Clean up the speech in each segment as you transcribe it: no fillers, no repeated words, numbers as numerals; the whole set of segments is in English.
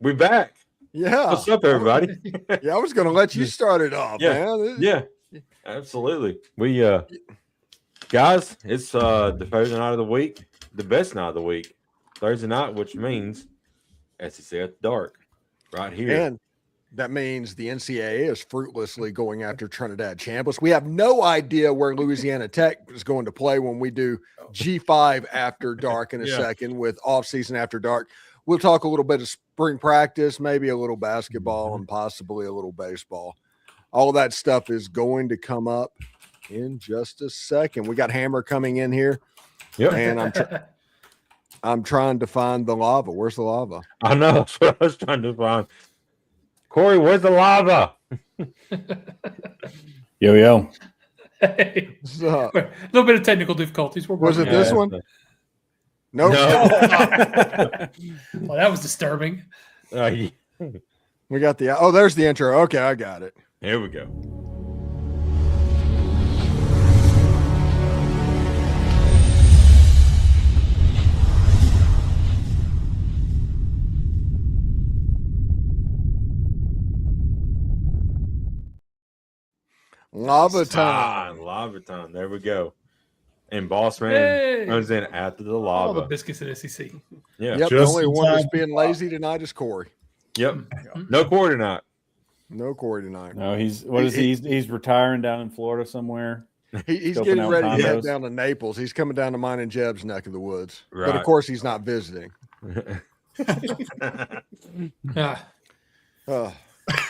We back. Yeah. What's up, everybody? Yeah, I was going to let you start it off, man. Yeah, absolutely. We guys, it's the Thursday night of the week, the best night of the week, Thursday night, which means SEC at the dark, right here. And that means the NCAA is fruitlessly going after Trinidad Chambliss. We have no idea where Louisiana Tech is going to play when we do G5 after dark in a second with off-season after dark. We'll talk a little bit of spring practice, maybe a little basketball, and possibly a little baseball. All that stuff is going to come up in just a second. We got Hammer coming in here. Yep. And I'm trying to find the lava. Where's the lava? I know. That's what I was trying to find. Corey, where's the lava? Yo. Hey. A little bit of technical difficulties. Was it this one? Nope. No. Well, that was disturbing. We got there's the intro. Okay, I got it. Here we go. Lava time. Lava time. There we go. And Boss Man comes in after the lava. All the biscuits at SEC. Yeah. Yep. The only one that's being lazy tonight is Corey. Yep. No Corey tonight. No Corey tonight. No, he's retiring down in Florida somewhere. He's getting ready to head down to Naples. He's coming down to mine and Jeb's neck of the woods. Right. But of course he's not visiting. Is that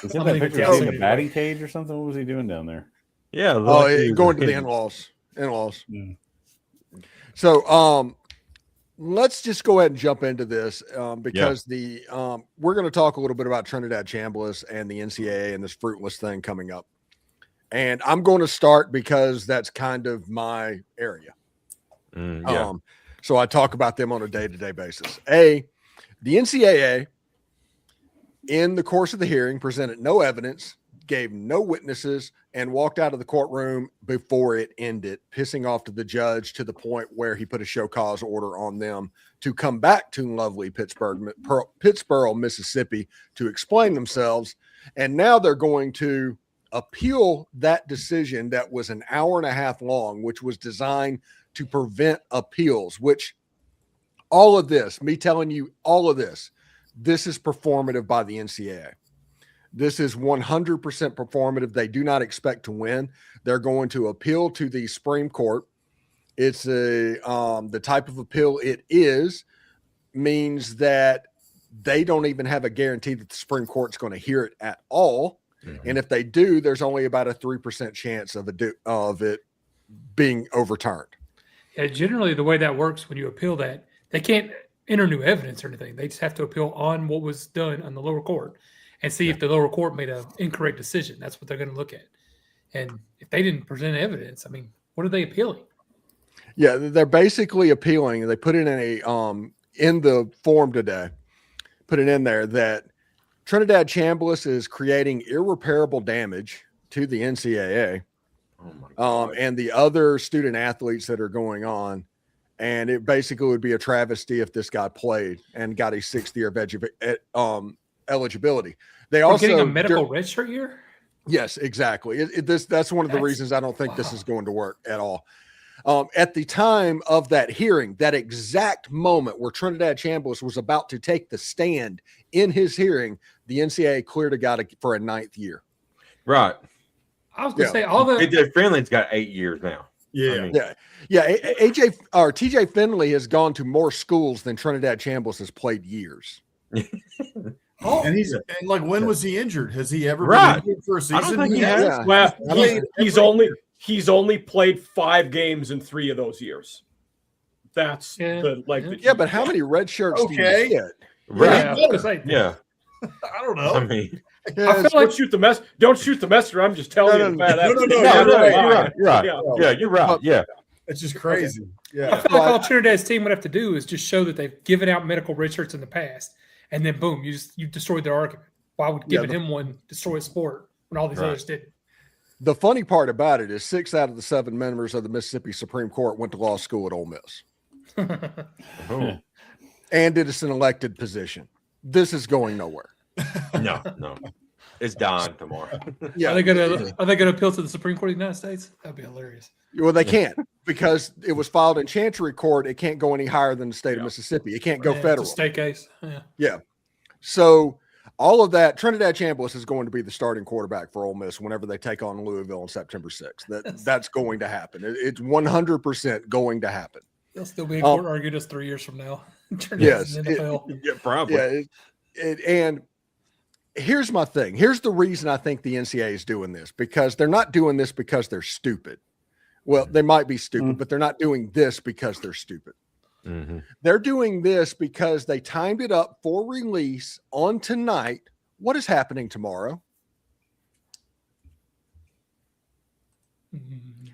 picture in the batting cage or something? What was he doing down there? Yeah. Going to the in-laws. Mm. So let's just go ahead and jump into this because we're going to talk a little bit about Trinidad Chambliss and the NCAA and this fruitless thing coming up. And I'm going to start because that's kind of my area. So I talk about them on a day-to-day basis. The NCAA, in the course of the hearing, presented no evidence, gave no witnesses, and walked out of the courtroom before it ended, pissing off to the judge to the point where he put a show cause order on them to come back to lovely Pittsboro, Mississippi to explain themselves. And now they're going to appeal that decision that was an hour and a half long, which was designed to prevent appeals, which all of this, me telling you all of this is performative by the NCAA. This is 100% performative. They do not expect to win. They're going to appeal to the Supreme Court. It's the type of appeal it is means that they don't even have a guarantee that the Supreme Court's going to hear it at all. Mm-hmm. And if they do, there's only about a 3% chance of it being overturned. Yeah, generally the way that works when you appeal that, they can't enter new evidence or anything. They just have to appeal on what was done on the lower court and see if the lower court made an incorrect decision. That's what they're going to look at. And if they didn't present evidence, I mean, what are they appealing? Yeah, they're basically appealing. They put it in the form today, put it in there that Trinidad Chambliss is creating irreparable damage to the NCAA and the other student athletes that are going on. And it basically would be a travesty if this guy played and got a 6th year of eligibility. They also getting a medical red shirt year. Yes, exactly. That's one of the reasons I don't think this is going to work at all. At the time of that hearing, that exact moment where Trinidad Chambliss was about to take the stand in his hearing, the NCAA cleared a guy for a 9th year. Right. I was going to say all the AJ Finley's got 8 years now. Yeah. TJ Finley has gone to more schools than Trinidad Chambliss has played years. And when was he injured? Has he ever been injured for a season? I don't think he has. Yeah. Well, he's only played 5 games in 3 of those years. That's but how many red shirts do you get? Right. Yeah. I don't know. I mean, I feel like don't shoot the messenger. I'm just telling you. You're right. Yeah, you're right. Yeah. It's just crazy. Yeah. I feel like all Trinidad's team would have to do is just show that they've given out medical red shirts in the past, and then boom, you destroyed their argument. Why would giving him one destroy a sport when all these others didn't? The funny part about it is 6 out of the 7 members of the Mississippi Supreme Court went to law school at Ole Miss. And it is an elected position. this is going nowhere. No, it's dying tomorrow. Yeah, Are they gonna appeal to the Supreme Court of the United States? That'd be hilarious. well, they can't because it was filed in Chancery Court. It can't go any higher than the state of Mississippi. It can't go Yeah, federal. It's a state case. Yeah. So all of that, Trinidad Chambliss is going to be the starting quarterback for Ole Miss whenever they take on Louisville on September 6th. That's going to happen. It's 100% going to happen. They'll still be in court arguing us 3 years from now. Yes, Yeah, probably. And here's my thing. Here's the reason I think the NCAA is doing this, because they're not doing this because they're stupid. Well, they might be stupid, but they're not doing this because they're stupid. Mm-hmm. They're doing this because they timed it up for release on tonight. What is happening tomorrow?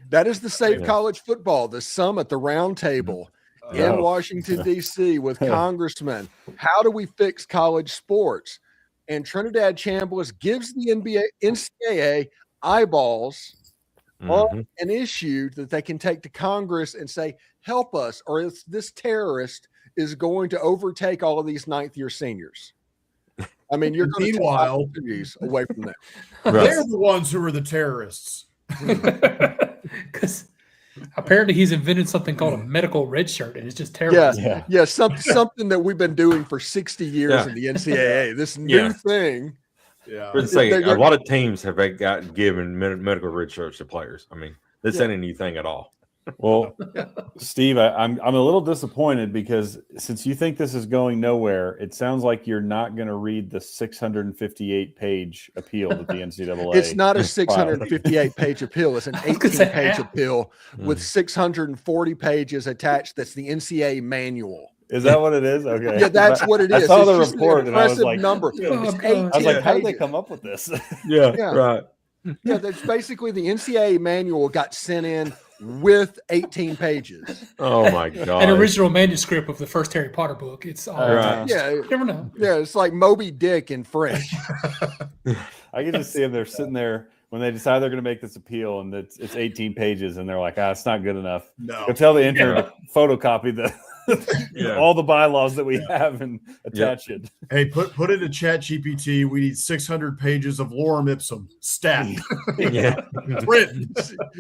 That is the Save College Football, the summit, the round table in Washington, D.C. with congressmen. How do we fix college sports? And Trinidad Chambliss gives the NCAA eyeballs on an issue that they can take to Congress and say, help us, or if this terrorist is going to overtake all of these ninth-year seniors. I mean, you're going to take opportunities away from them. They're the ones who are the terrorists. Because apparently he's invented something called a medical red shirt, and it's just terrible. Yeah, something that we've been doing for 60 years in the NCAA. This new thing. Yeah, But say a lot of teams have gotten given medical red shirts to players. I mean, this ain't a new thing at all. Well, Steve, I'm a little disappointed because since you think this is going nowhere, it sounds like you're not going to read the 658-page appeal that the NCAA. It's not a 658-page appeal. It's an 18-page appeal with 640 pages attached. That's the NCAA manual. Is that what it is? Okay. Yeah, that's what it is. I saw the It's report and I was like, number. Oh, It's God. 18 I was like, how did they pages. come up with this? Right. Yeah, that's basically the NCAA manual got sent in with 18 pages. Oh my god! An original manuscript of the first Harry Potter book. It's all Right. Yeah, You never know. yeah, it's like Moby Dick in French. I can just see them. They're sitting there when they decide they're going to make this appeal, and it's 18 pages, and they're like, it's not good enough. no. Go tell the intern to photocopy the Yeah. all the bylaws that we have and attach it. Hey, put it in Chat GPT. We need 600 pages of lorem ipsum stat. Yeah. Written.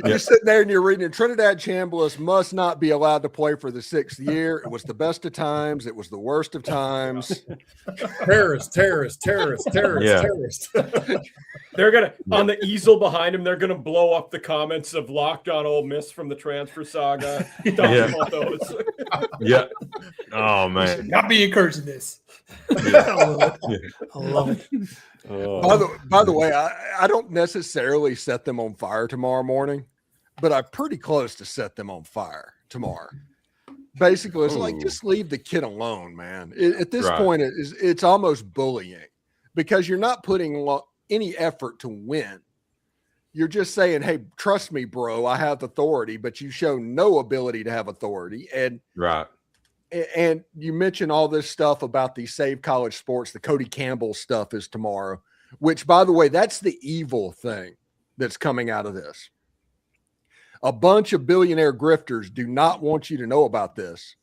You're sitting there and you're reading it. Trinidad Chambliss must not be allowed to play for the 6th year. It was the best of times. It was the worst of times. Terrorist. Yeah. They're gonna on the easel behind him. They're gonna blow up the comments of Locked On Ole Miss from the transfer saga. Talking about those. Yeah. Oh man. Not be encouraging this. I love it. By the way, I don't necessarily set them on fire tomorrow morning, but I'm pretty close to set them on fire tomorrow. Basically, it's like, just leave the kid alone, man. At this point, it's almost bullying because you're not putting any effort to win. You're just saying, hey, trust me, bro, I have authority, but you show no ability to have authority. And you mentioned all this stuff about the Save College Sports, the Cody Campbell stuff is tomorrow, which, by the way, that's the evil thing that's coming out of this. A bunch of billionaire grifters do not want you to know about this,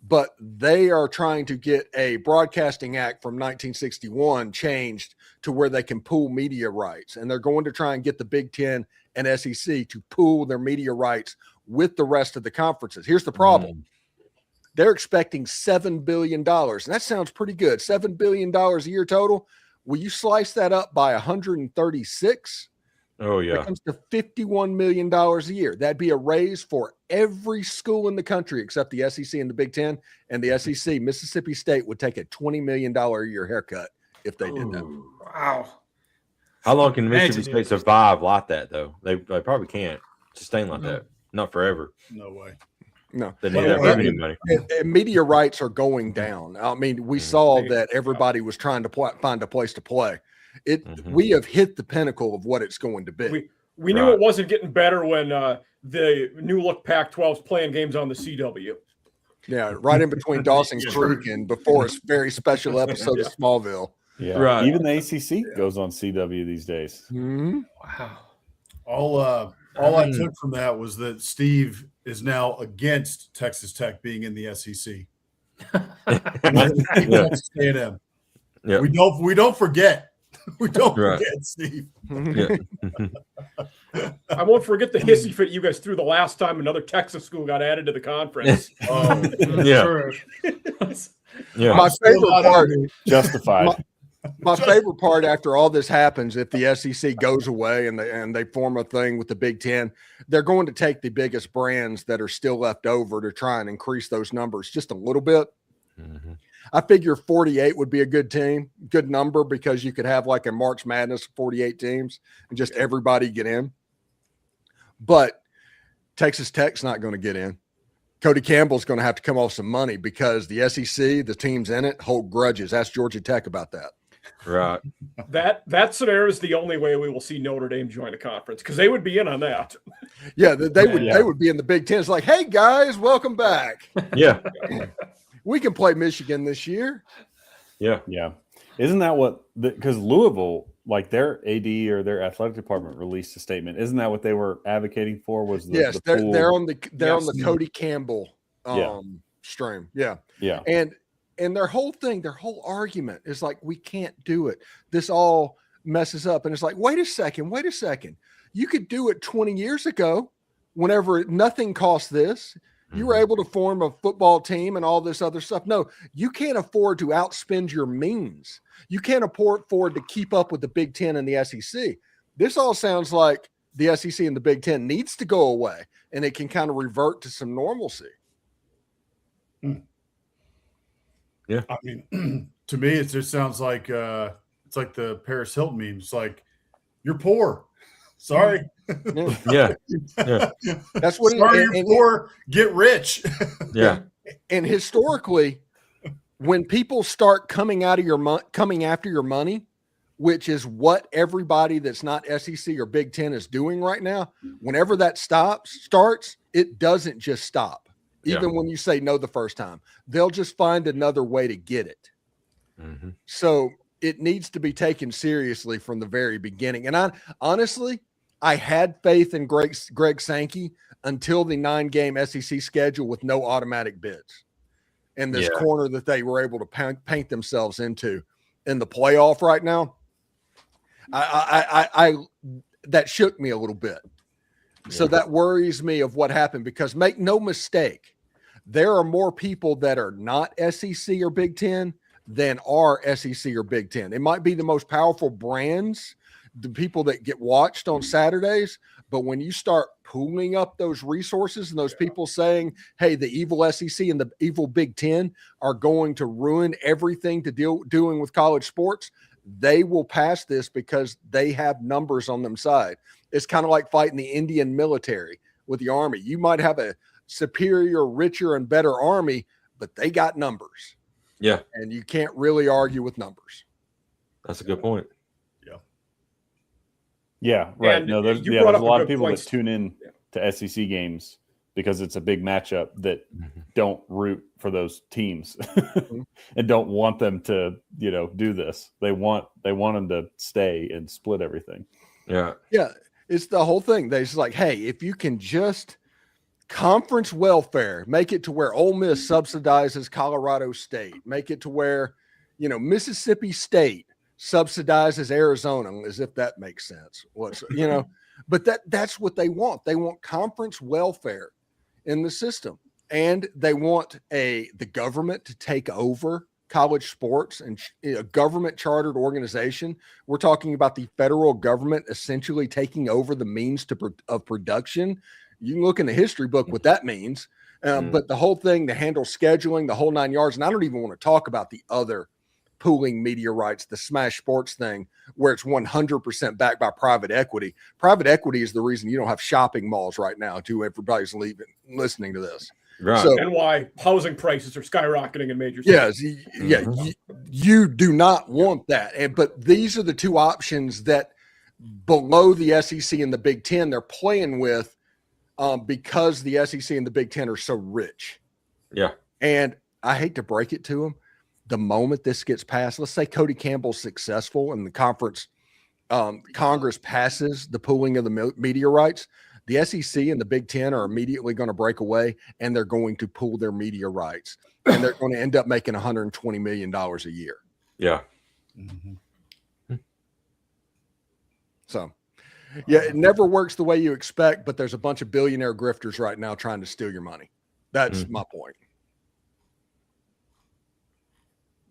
but they are trying to get a Broadcasting Act from 1961 changed to where they can pool media rights. And they're going to try and get the Big Ten and SEC to pool their media rights with the rest of the conferences. Here's the problem. They're expecting $7 billion. And that sounds pretty good. $7 billion a year total. Will you slice that up by 136? Oh, yeah. It comes to $51 million a year. That'd be a raise for every school in the country except the SEC and the Big Ten. And the SEC, Mississippi State, would take a $20 million a year haircut if they did that. Wow. How long can Mississippi Imagine State survive like that, though? They probably can't sustain like that. Not forever. No way. No. They need that revenue money. And media rights are going down. I mean, we saw that everybody was trying to find a place to play. We have hit the pinnacle of what it's going to be. We knew it wasn't getting better when the new look Pac-12's playing games on the CW. Yeah, right in between Dawson's Creek and before its very special episode of Smallville. Yeah, Right. Even the ACC goes on CW these days. Mm-hmm. Wow. All I took from that was that Steve is now against Texas Tech being in the SEC. Texas A&M. Yeah. We don't forget. We don't Right. forget, Steve. Yeah. I won't forget the hissy fit you guys threw the last time another Texas school got added to the conference. Yeah. True. Yeah. My I'm still favorite not part. happy. Justified. My favorite part after all this happens, if the SEC goes away and they form a thing with the Big Ten, they're going to take the biggest brands that are still left over to try and increase those numbers just a little bit. Mm-hmm. I figure 48 would be a good number, because you could have like a March Madness of 48 teams and just everybody get in. But Texas Tech's not going to get in. Cody Campbell's going to have to come off some money, because the SEC, the teams in it, hold grudges. Ask Georgia Tech about that. Right. That scenario is the only way we will see Notre Dame join the conference, because they would be in on that. Yeah, they would be in the Big Ten. It's like, hey guys, welcome back. Yeah. We can play Michigan this year. Yeah. Yeah. Isn't that what because Louisville, like their AD or their athletic department released a statement. Isn't that what they were advocating for? Was the, Yes, the pool? they're on the Yes. Cody Campbell stream. Yeah. Yeah. And their whole argument is like, we can't do it. This all messes up. And it's like, wait a second. You could do it 20 years ago, whenever nothing cost this. You were able to form a football team and all this other stuff. No, you can't afford to outspend your means. You can't afford to keep up with the Big Ten and the SEC. This all sounds like the SEC and the Big Ten needs to go away, and it can kind of revert to some normalcy. Yeah. I mean, to me, it just sounds like it's like the Paris Hilton meme. It's like, you're poor. Sorry. Yeah. That's what Sorry, it, you're poor. Get rich. Yeah. And historically, when people start coming after your money, which is what everybody that's not SEC or Big Ten is doing right now, whenever that starts, it doesn't just stop. Even when you say no the first time, they'll just find another way to get it. Mm-hmm. So it needs to be taken seriously from the very beginning. And I had faith in Greg Sankey until the 9-game SEC schedule with no automatic bids, and this corner that they were able to paint themselves into in the playoff right now. I that shook me a little bit. So that worries me of what happened, because make no mistake, there are more people that are not SEC or Big Ten than are SEC or Big Ten. It might be the most powerful brands, the people that get watched on Saturdays, but when you start pooling up those resources and those people saying, hey, the evil SEC and the evil Big Ten are going to ruin everything doing with college sports, they will pass this because they have numbers on them side. It's kind of like fighting the Indian military with the Army. You might have a superior, richer, and better Army, but they got numbers. Yeah. And you can't really argue with numbers. That's a good point. Yeah, right. And no, there's you a brought up lot a of good people point. that tune in to SEC games because it's a big matchup that don't root for those teams and don't want them to, do this. They want them to stay and split everything. Yeah. Yeah, it's the whole thing. They're just like, hey, if you can just conference welfare, make it to where Ole Miss subsidizes Colorado State, make it to where, Mississippi State subsidizes Arizona, as if that makes sense. But that's what they want. They want conference welfare in the system, and they want the government to take over college sports and a government chartered organization. We're talking about the federal government essentially taking over the means of production. You can look in the history book what that means. But the whole thing, to handle scheduling, the whole 9 yards, and I don't even want to talk about the other pooling media rights, the Smash Sports thing, where it's 100% backed by private equity. Private equity is the reason you don't have shopping malls right now, too. Everybody's listening to this. Right. So, And why housing prices are skyrocketing in major cities. yes, you do not want that. But these are the two options that below the SEC and the Big Ten they're playing with, because the SEC and the Big Ten are so rich. Yeah. And I hate to break it to them, the moment this gets passed, let's say Cody Campbell's successful and the Congress passes the pooling of the media rights, the SEC and the Big Ten are immediately going to break away, and they're going to pool their media rights, and they're going to end up making $120 million a year. Yeah. So, yeah, it never works the way you expect, but there's a bunch of billionaire grifters right now trying to steal your money. That's my point.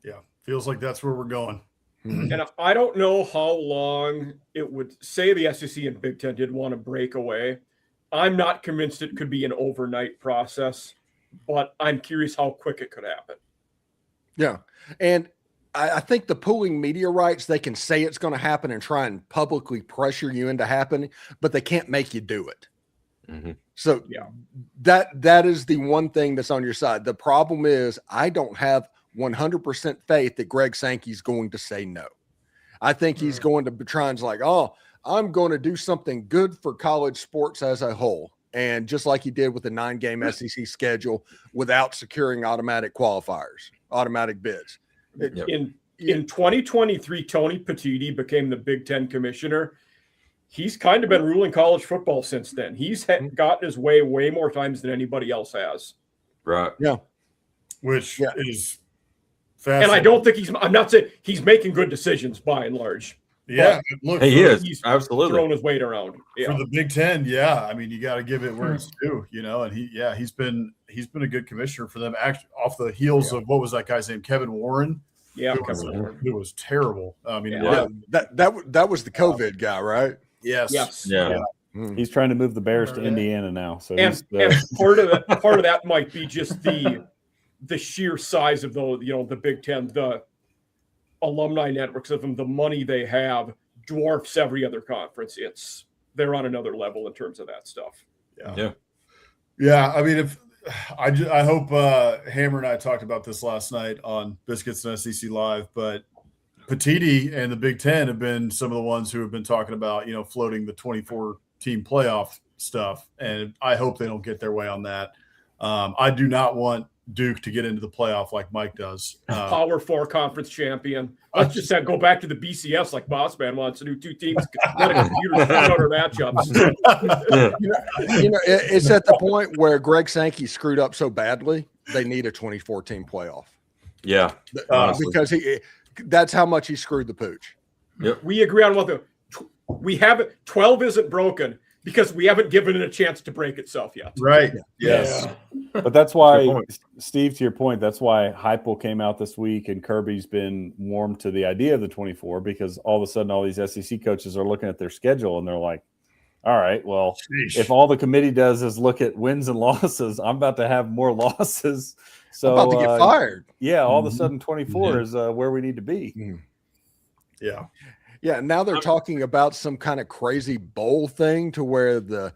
Yeah, feels like that's where we're going. And I don't know how long it would say the SEC and Big Ten did want to break away. I'm not convinced it could be an overnight process, but I'm curious how quick it could happen. Yeah. And I think the pooling media rights, they can say it's going to happen and try and publicly pressure you into happening, but they can't make you do it. So Yeah, that is the one thing that's on your side. The problem is I don't have 100% faith that Greg Sankey's going to say no. I think he's going to try and like, oh, I'm going to do something good for college sports as a whole. And just like he did with the 9-game SEC schedule without securing automatic qualifiers, automatic bids. in 2023, Tony Petitti became the Big Ten commissioner. He's kind of been ruling college football since then. He's gotten his way more times than anybody else has. Right. Yeah. Which is And I don't think I'm not saying he's making good decisions by and large. Yeah, look, He is He's absolutely throwing his weight around. Yeah. for the Big Ten. Yeah, I mean, you got to give it where it's due, you know. And he's been a good commissioner for them. Actually, off the heels of what was that guy's name, Kevin Warren? Yeah, it was terrible. I mean, That was the COVID guy, right? yes. Yeah. He's trying to move the Bears to Indiana now. So And part of that might be just the sheer size of the Big Ten, the alumni networks of them, the money they have dwarfs every other conference. They're on another level in terms of that stuff. Yeah. I mean, I hope Hammer and I talked about this last night on Biscuits and SEC Live, but Petitti and the Big Ten have been some of the ones who have been talking about, floating the 24-team playoff stuff, and I hope they don't get their way on that. I do not want Duke to get into the playoff like Mike does. Power 4 conference champion. Let's just go back to the BCS like Boss Man wants to do 2 teams. Let a computer shoot out our matchups. It's at the point where Greg Sankey screwed up so badly, they need a 24-team playoff. Yeah. Because that's how much he screwed the pooch. Yep. We agree on we haven't. 12 isn't broken because we haven't given it a chance to break itself yet. Right. Yes. But that's why, Steve, to your point, that's why Heupel came out this week and Kirby's been warm to the idea of the 24, because all of a sudden all these SEC coaches are looking at their schedule and they're like, all right, well, if all the committee does is look at wins and losses, I'm about to have more losses. So I'm about to get fired. Yeah, all of a sudden 24 is where we need to be. Yeah. Yeah, now they're talking about some kind of crazy bowl thing to where the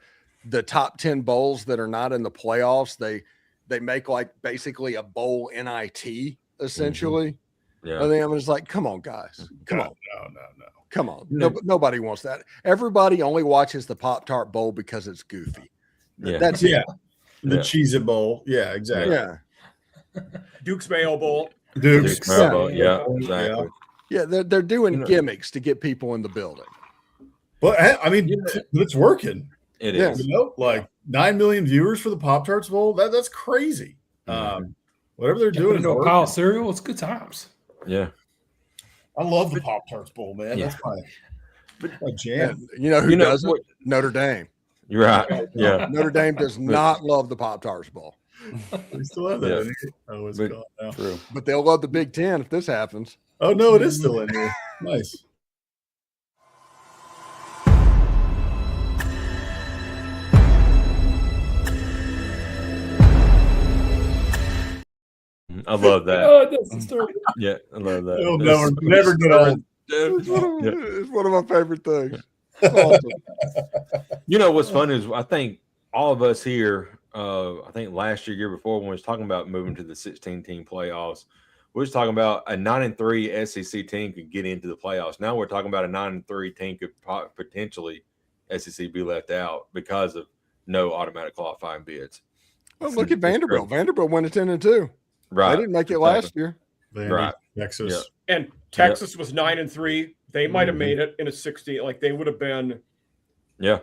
top 10 bowls that are not in the playoffs, they make like basically a bowl NIT essentially. Yeah. And then I'm just like, come on, guys. Come on. No. Come on. Nobody wants that. Everybody only watches the Pop-Tart Bowl because it's goofy. Yeah. That's it. The Cheez-It Bowl. Yeah, exactly. Yeah. Duke's Mayo Bowl. Duke's. Yeah, exactly. Yeah, they're doing gimmicks to get people in the building. But I mean, it's working. It is. Like 9 million viewers for the Pop-Tarts Bowl. That's crazy. Whatever they're doing. A pile of cereal. It's good times. Yeah. I love the Pop-Tarts Bowl, man. Yeah. That's my jam. You know who doesn't? Notre Dame. You're right. Yeah. Notre Dame does not love the Pop-Tarts Bowl. We still have that. Oh, it's gone now. True. But they'll love the Big Ten if this happens. Oh, no, it is still in here. Nice. I love that. Oh, that's disturbing. Yeah, I love that. It'll never get old. It's one of my favorite things. Awesome. You know what's fun is I think all of us here, I think last year before, when we was talking about moving to the 16-team playoffs, we was talking about a 9-3 SEC team could get into the playoffs. Now we're talking about a 9-3 team could potentially SEC be left out because of no automatic qualifying bids. Well, look at Vanderbilt. Vanderbilt went to 10-2. Right. They didn't make it last year. Right. Texas. Yeah. And Texas was 9-3. They might have made it in a 16. Like they would have been. Yeah.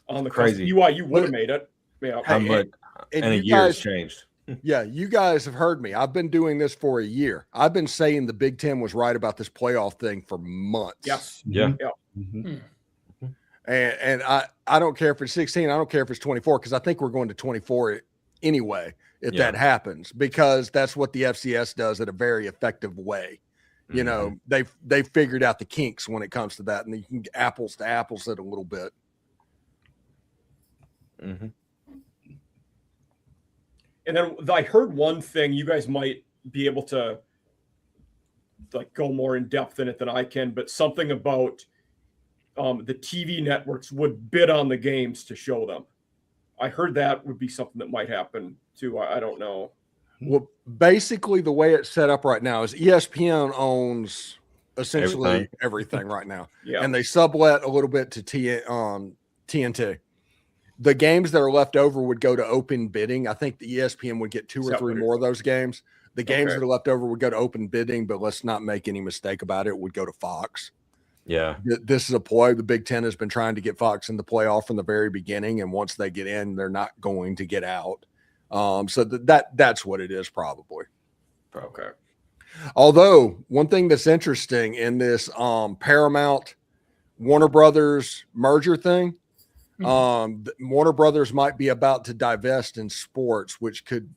On the crazy. BYU would have made it. Yeah. How much? And a you year has guys, changed. Yeah, you guys have heard me. I've been doing this for a year. I've been saying the Big Ten was right about this playoff thing for months. Yes. Yeah. Mhm. And I don't care if it's 16. I don't care if it's 24 because I think we're going to 24 anyway if Yeah. that happens because that's what the FCS does in a very effective way. You know, they've figured out the kinks when it comes to that, and you can get apples to apples it a little bit. Mm-hmm. And then I heard one thing, you guys might be able to like go more in depth in it than I can, but something about the TV networks would bid on the games to show them. I heard that would be something that might happen too. I don't know. Well, basically the way it's set up right now is ESPN owns essentially everything right now. Yeah. And they sublet a little bit to TNT. The games that are left over would go to open bidding. I think the ESPN would get 2 or 3 more of those games. The games that are left over would go to open bidding, but let's not make any mistake about it. It would go to Fox. Yeah. This is a ploy. The Big Ten has been trying to get Fox in the playoff from the very beginning, and once they get in, they're not going to get out. So that's what it is probably. Okay. Although one thing that's interesting in this Paramount Warner Brothers merger thing, Warner Brothers might be about to divest in sports, which could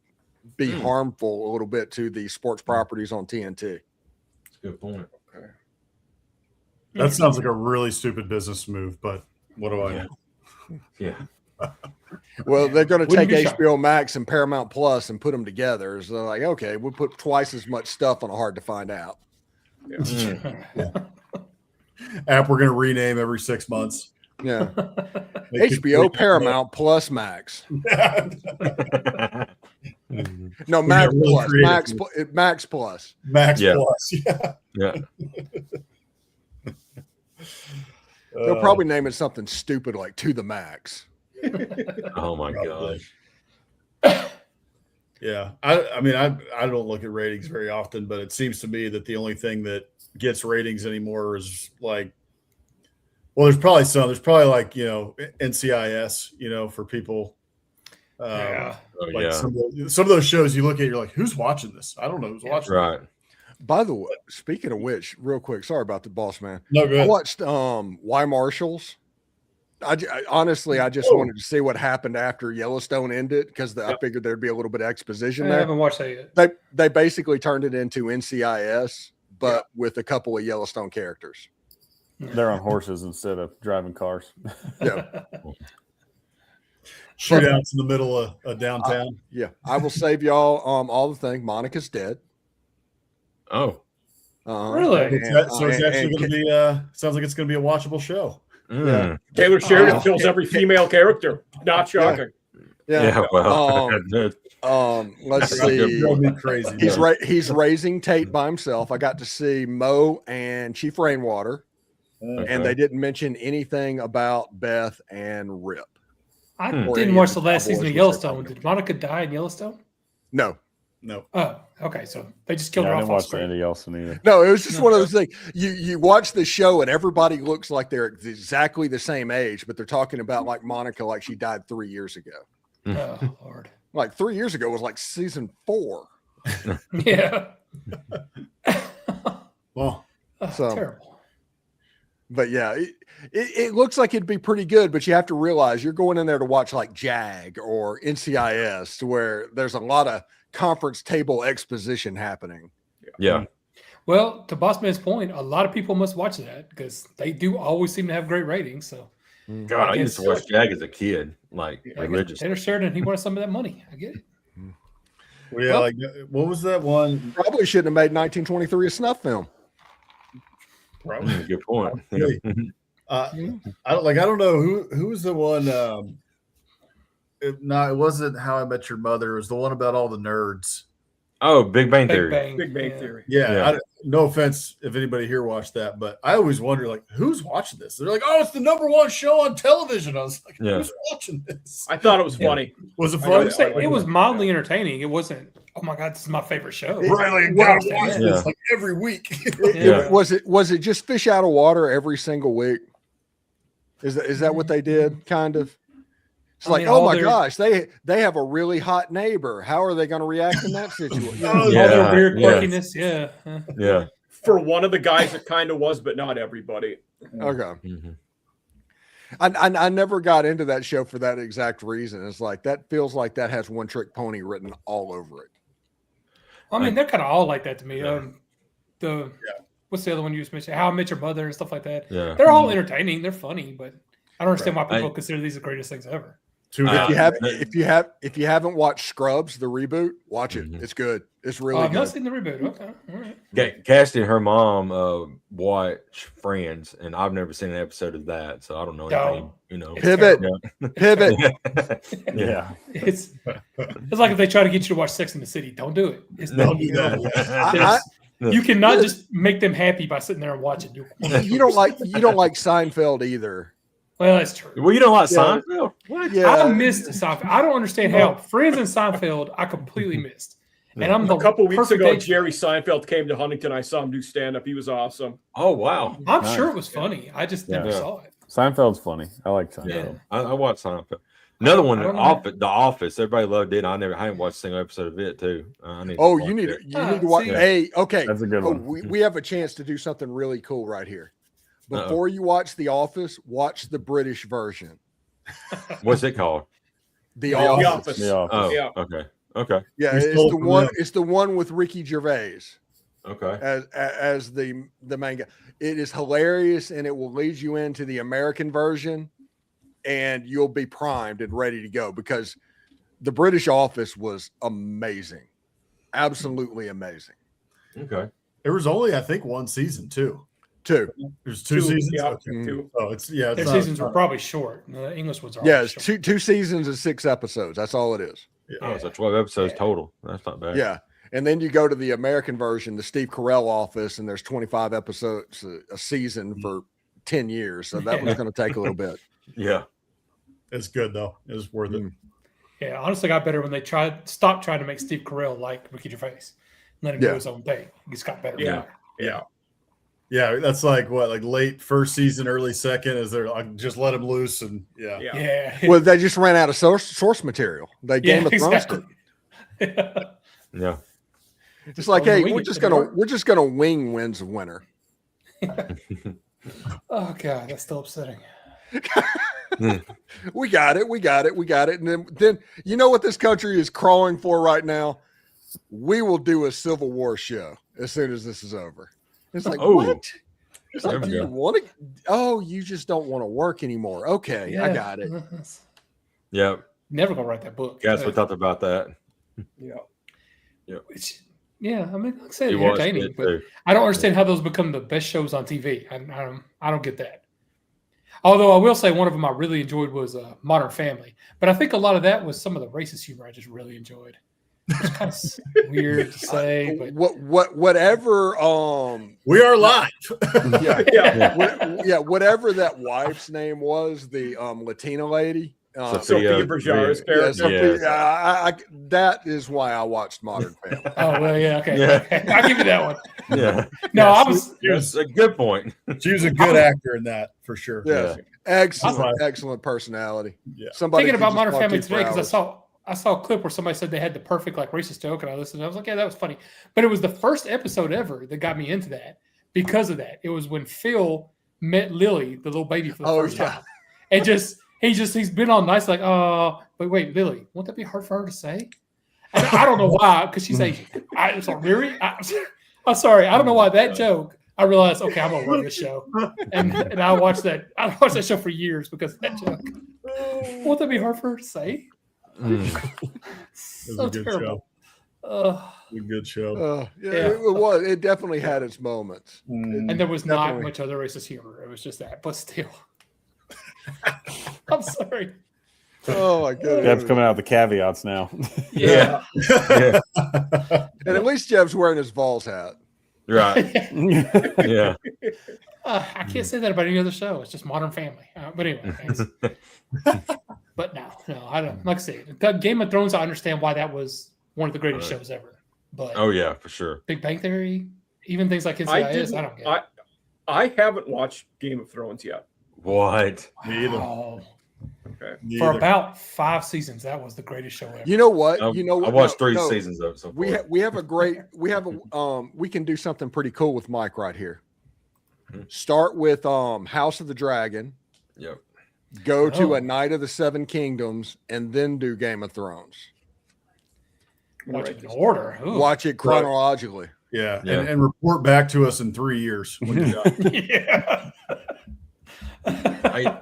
be harmful a little bit to the sports properties on TNT. That's a good point. Okay. That sounds like a really stupid business move, but what do I know? Yeah. Well, they're going to Wouldn't take be shocked. HBO Max and Paramount Plus and put them together. So they're like, okay, we'll put twice as much stuff on Hard to Find Out. App we're going to rename every 6 months. Yeah. Make it HBO free. Paramount Plus Max. No, We Max got really Plus. creative. Max Plus. Max Yeah. Plus. Yeah. Yeah. They'll probably name it something stupid like To the Max. Oh my gosh. Yeah. I mean, I don't look at ratings very often, but it seems to me that the only thing that gets ratings anymore is like, well, there's probably like, NCIS, for people. Yeah. Oh, Like yeah. some of those shows you look at, you're like, who's watching this? I don't know who's watching. Right. By the way, speaking of which, real quick, sorry about the boss man. No, go I ahead. watched Y Marshals. I honestly wanted to see what happened after Yellowstone ended because I figured there'd be a little bit of exposition I there. haven't watched that yet. They basically turned it into NCIS, but with a couple of Yellowstone characters. They're on horses instead of driving cars. Yeah, Shootouts in the middle of downtown. yeah. I will save y'all all the thing. Monica's dead. Oh. Really? So it's actually going to be. Sounds like it's going to be a watchable show. Mm. Taylor Sheridan Oh. kills every female character. Not shocking. Yeah. Well. Let's Drove see. me crazy. He's raising Tate by himself. I got to see Mo and Chief Rainwater, and they didn't mention anything about Beth and Rip. I Or didn't any watch of the the last Cowboys, season of which Yellowstone. they're Did Monica die in Yellowstone? No, Oh, okay. So they just killed Yeah, her I off didn't on watch screen. Andy Elson either. no, it was just one of those things. You watch the show and everybody looks like they're exactly the same age, but they're talking about like Monica, like she died 3 years ago. Oh, Lord. Like 3 years ago was like season 4. Yeah. Well, Oh, So- terrible. But yeah, it looks like it'd be pretty good, but you have to realize you're going in there to watch like JAG or NCIS, where there's a lot of conference table exposition happening. Yeah. Well, to Bossman's point, a lot of people must watch that because they do always seem to have great ratings. So, God, I used to watch Jag as a kid, like I guess religiously. Taylor Sheridan, he wanted some of that money. I get it. yeah, like what was that one? Probably shouldn't have made 1923 a snuff film. Good point. Really? I don't know who was the one. It wasn't How I Met Your Mother. It was the one about all the nerds. Oh, Big Bang Big Theory. Bang. Big Bang Yeah. Theory. Yeah, no offense if anybody here watched that, but I always wonder, like, who's watching this? They're like, oh, it's the #1 show on television. I was like, Yeah. who's watching this? I thought it was funny. Was it I I fun? would say it was mildly entertaining. It wasn't, oh my God, this is my favorite show. Riley and Well, gotta watch yeah. this like every week. Yeah. Was it just fish out of water every single week? Is that what they did? Kind of. It's like, mean, oh all my their- gosh, they have a really hot neighbor. How are they going to react in that situation? Oh, all Yeah, their weird yeah. quirkiness. Yeah. Yeah. For one of the guys, it kind of was, but not everybody. Okay. Mhm. I never got into that show for that exact reason. It's like that feels like that has One Trick Pony written all over it. I mean, they're kind of all like that to me. Yeah. What's the other one you just mentioned? How I Met Your Mother and stuff like that. Yeah. They're all entertaining. They're funny, but I don't understand why people I- consider these the greatest things ever. Too Uh, If you haven't watched Scrubs, the reboot, watch it. Mhm. It's good. It's Oh, really I've not good. seen the reboot. Okay, all right. Cassie and her mom watch Friends, and I've never seen an episode of that, so I don't know anything. You know, It's Pivot, yeah. pivot. Yeah. It's like if they try to get you to watch Sex in the City. Don't do it. It's Don't do that. There's- you cannot just make them happy by sitting there and watching. You don't like Seinfeld either. Well, that's true. Well, you don't like Yeah. Seinfeld? What? Yeah, I missed Seinfeld. I don't understand how Friends and Seinfeld I completely missed. And I'm the A couple weeks perfect ago, age- Jerry Seinfeld came to Huntington. I saw him do stand up. He was awesome. Oh wow. I'm Nice. sure it was funny. I just never Yeah. saw it. Seinfeld's funny. I like Seinfeld. Yeah, I watched Seinfeld. Another one, I The don't know. Office. The Office. Everybody loved it. I haven't watched a single episode of it too. I need. Oh, watch you need it. to watch. see. Hey, okay. That's a good Oh, one. we have a chance to do something really cool right here. Uh-oh. Before you watch The Office, watch the British version. What's it called? The The Office. Office. The Office. Oh, Yeah. okay, okay, Yeah, We it's stole the from one. them. It's the one with Ricky Gervais okay. as the main guy. It is hilarious, and it will lead you into the American version, and you'll be primed and ready to go because the British Office was amazing, absolutely amazing. Okay. There was only, I think, one season too. Too. There's two seasons. Yeah, Okay. two. Oh, it's it's Their not- seasons were probably short. The English ones are Yeah, always it's short. two seasons and 6 episodes. That's all it is. Oh, so 12 episodes Yeah. total. That's not bad. Yeah. And then you go to the American version, the Steve Carell Office, and there's 25 episodes a season for 10 years. So that was going to take a little bit. Yeah. It's good though. It's worth it. Yeah, honestly, got better when they stopped trying to make Steve Carell like Ricky Gervais. Let him do Yeah. his own thing. He just got better. Yeah. Yeah. Yeah, that's like what, like late first season, early second. Is there like just let him loose and yeah. Yeah. Yeah. Well, they just ran out of source material. They Game of Thrones did. Yeah. It's like, Oh, hey, we we're get just to gonna work. we're just gonna wing wins a winner. Oh god, that's still upsetting. We got it, and then you know what this country is crawling for right now? We will do a Civil War show as soon as this is over. It's like, Oh. what? It's There like, we do you go. want to? Oh, you just don't want to work anymore. Okay, I got it. Yeah. Never gonna write that book. Guys, we talked about that. Yeah. Which, yeah, I mean, like I said, You watched entertaining, it but too. I don't understand how those become the best shows on TV. I don't get that. Although I will say one of them I really enjoyed was Modern Family, but I think a lot of that was some of the racist humor I just really enjoyed. It's kind of weird to say, but Whatever. We are live. Yeah, Yeah. whatever that wife's name was, the Latina lady. Sophia Vergara's Yeah, character. Sophia, I that is why I watched Modern Family. oh well, yeah, okay, Yeah. okay. I'll give you that one. Yeah. No, Yeah, I was That's a good point. She was a good actor in that for sure. Yeah, That's excellent personality. Yeah. Somebody thinking could about just Modern walk Family in today because for hours. I saw a clip where somebody said they had the perfect like racist joke, and I listened. And I was like, yeah, that was funny. But it was the first episode ever that got me into that because of that. It was when Phil met Lily, the little baby, for the Oh, first yeah. time, and he's been all nice, like, oh, but wait, Lily, won't that be hard for her to say? And I don't know why, because she's Asian. I'm sorry, really? I'm sorry, I don't know why that joke. I realized, okay, I'm gonna love this show, and I watched that. I watched that show for years because of that joke. Won't that be hard for her to say? Mm. It was So a good terrible. A good show. Yeah, Yeah. It was. It definitely had its moments. Mm. And there was not Definitely. much other racist humor. It was just that, but still. I'm sorry. Oh my Jeff's goodness! coming out with the caveats now. Yeah. Yeah. And at least Jeff's wearing his Vols hat. Right. Yeah. I can't say that about any other show. It's just Modern Family. But anyway, thanks. But no, I don't. Like I said, Game of Thrones, I understand why that was one of the greatest Right. shows ever. But Oh yeah, for sure. Big Bang Theory, even things like I NCIS, I don't didn't. get. I haven't watched Game of Thrones yet. What? Me either. Oh, Okay. Me For either. about 5 seasons, that was the greatest show ever. You know what? I watched 3 seasons of it so far. We have we can do something pretty cool with Mike right here. Start with House of the Dragon. Yep. Go to A Night of the Seven Kingdoms, and then do Game of Thrones. Watch it in order. Ooh. Watch it chronologically. Yeah. Yeah. And report back to us in 3 years when you're done. Yeah.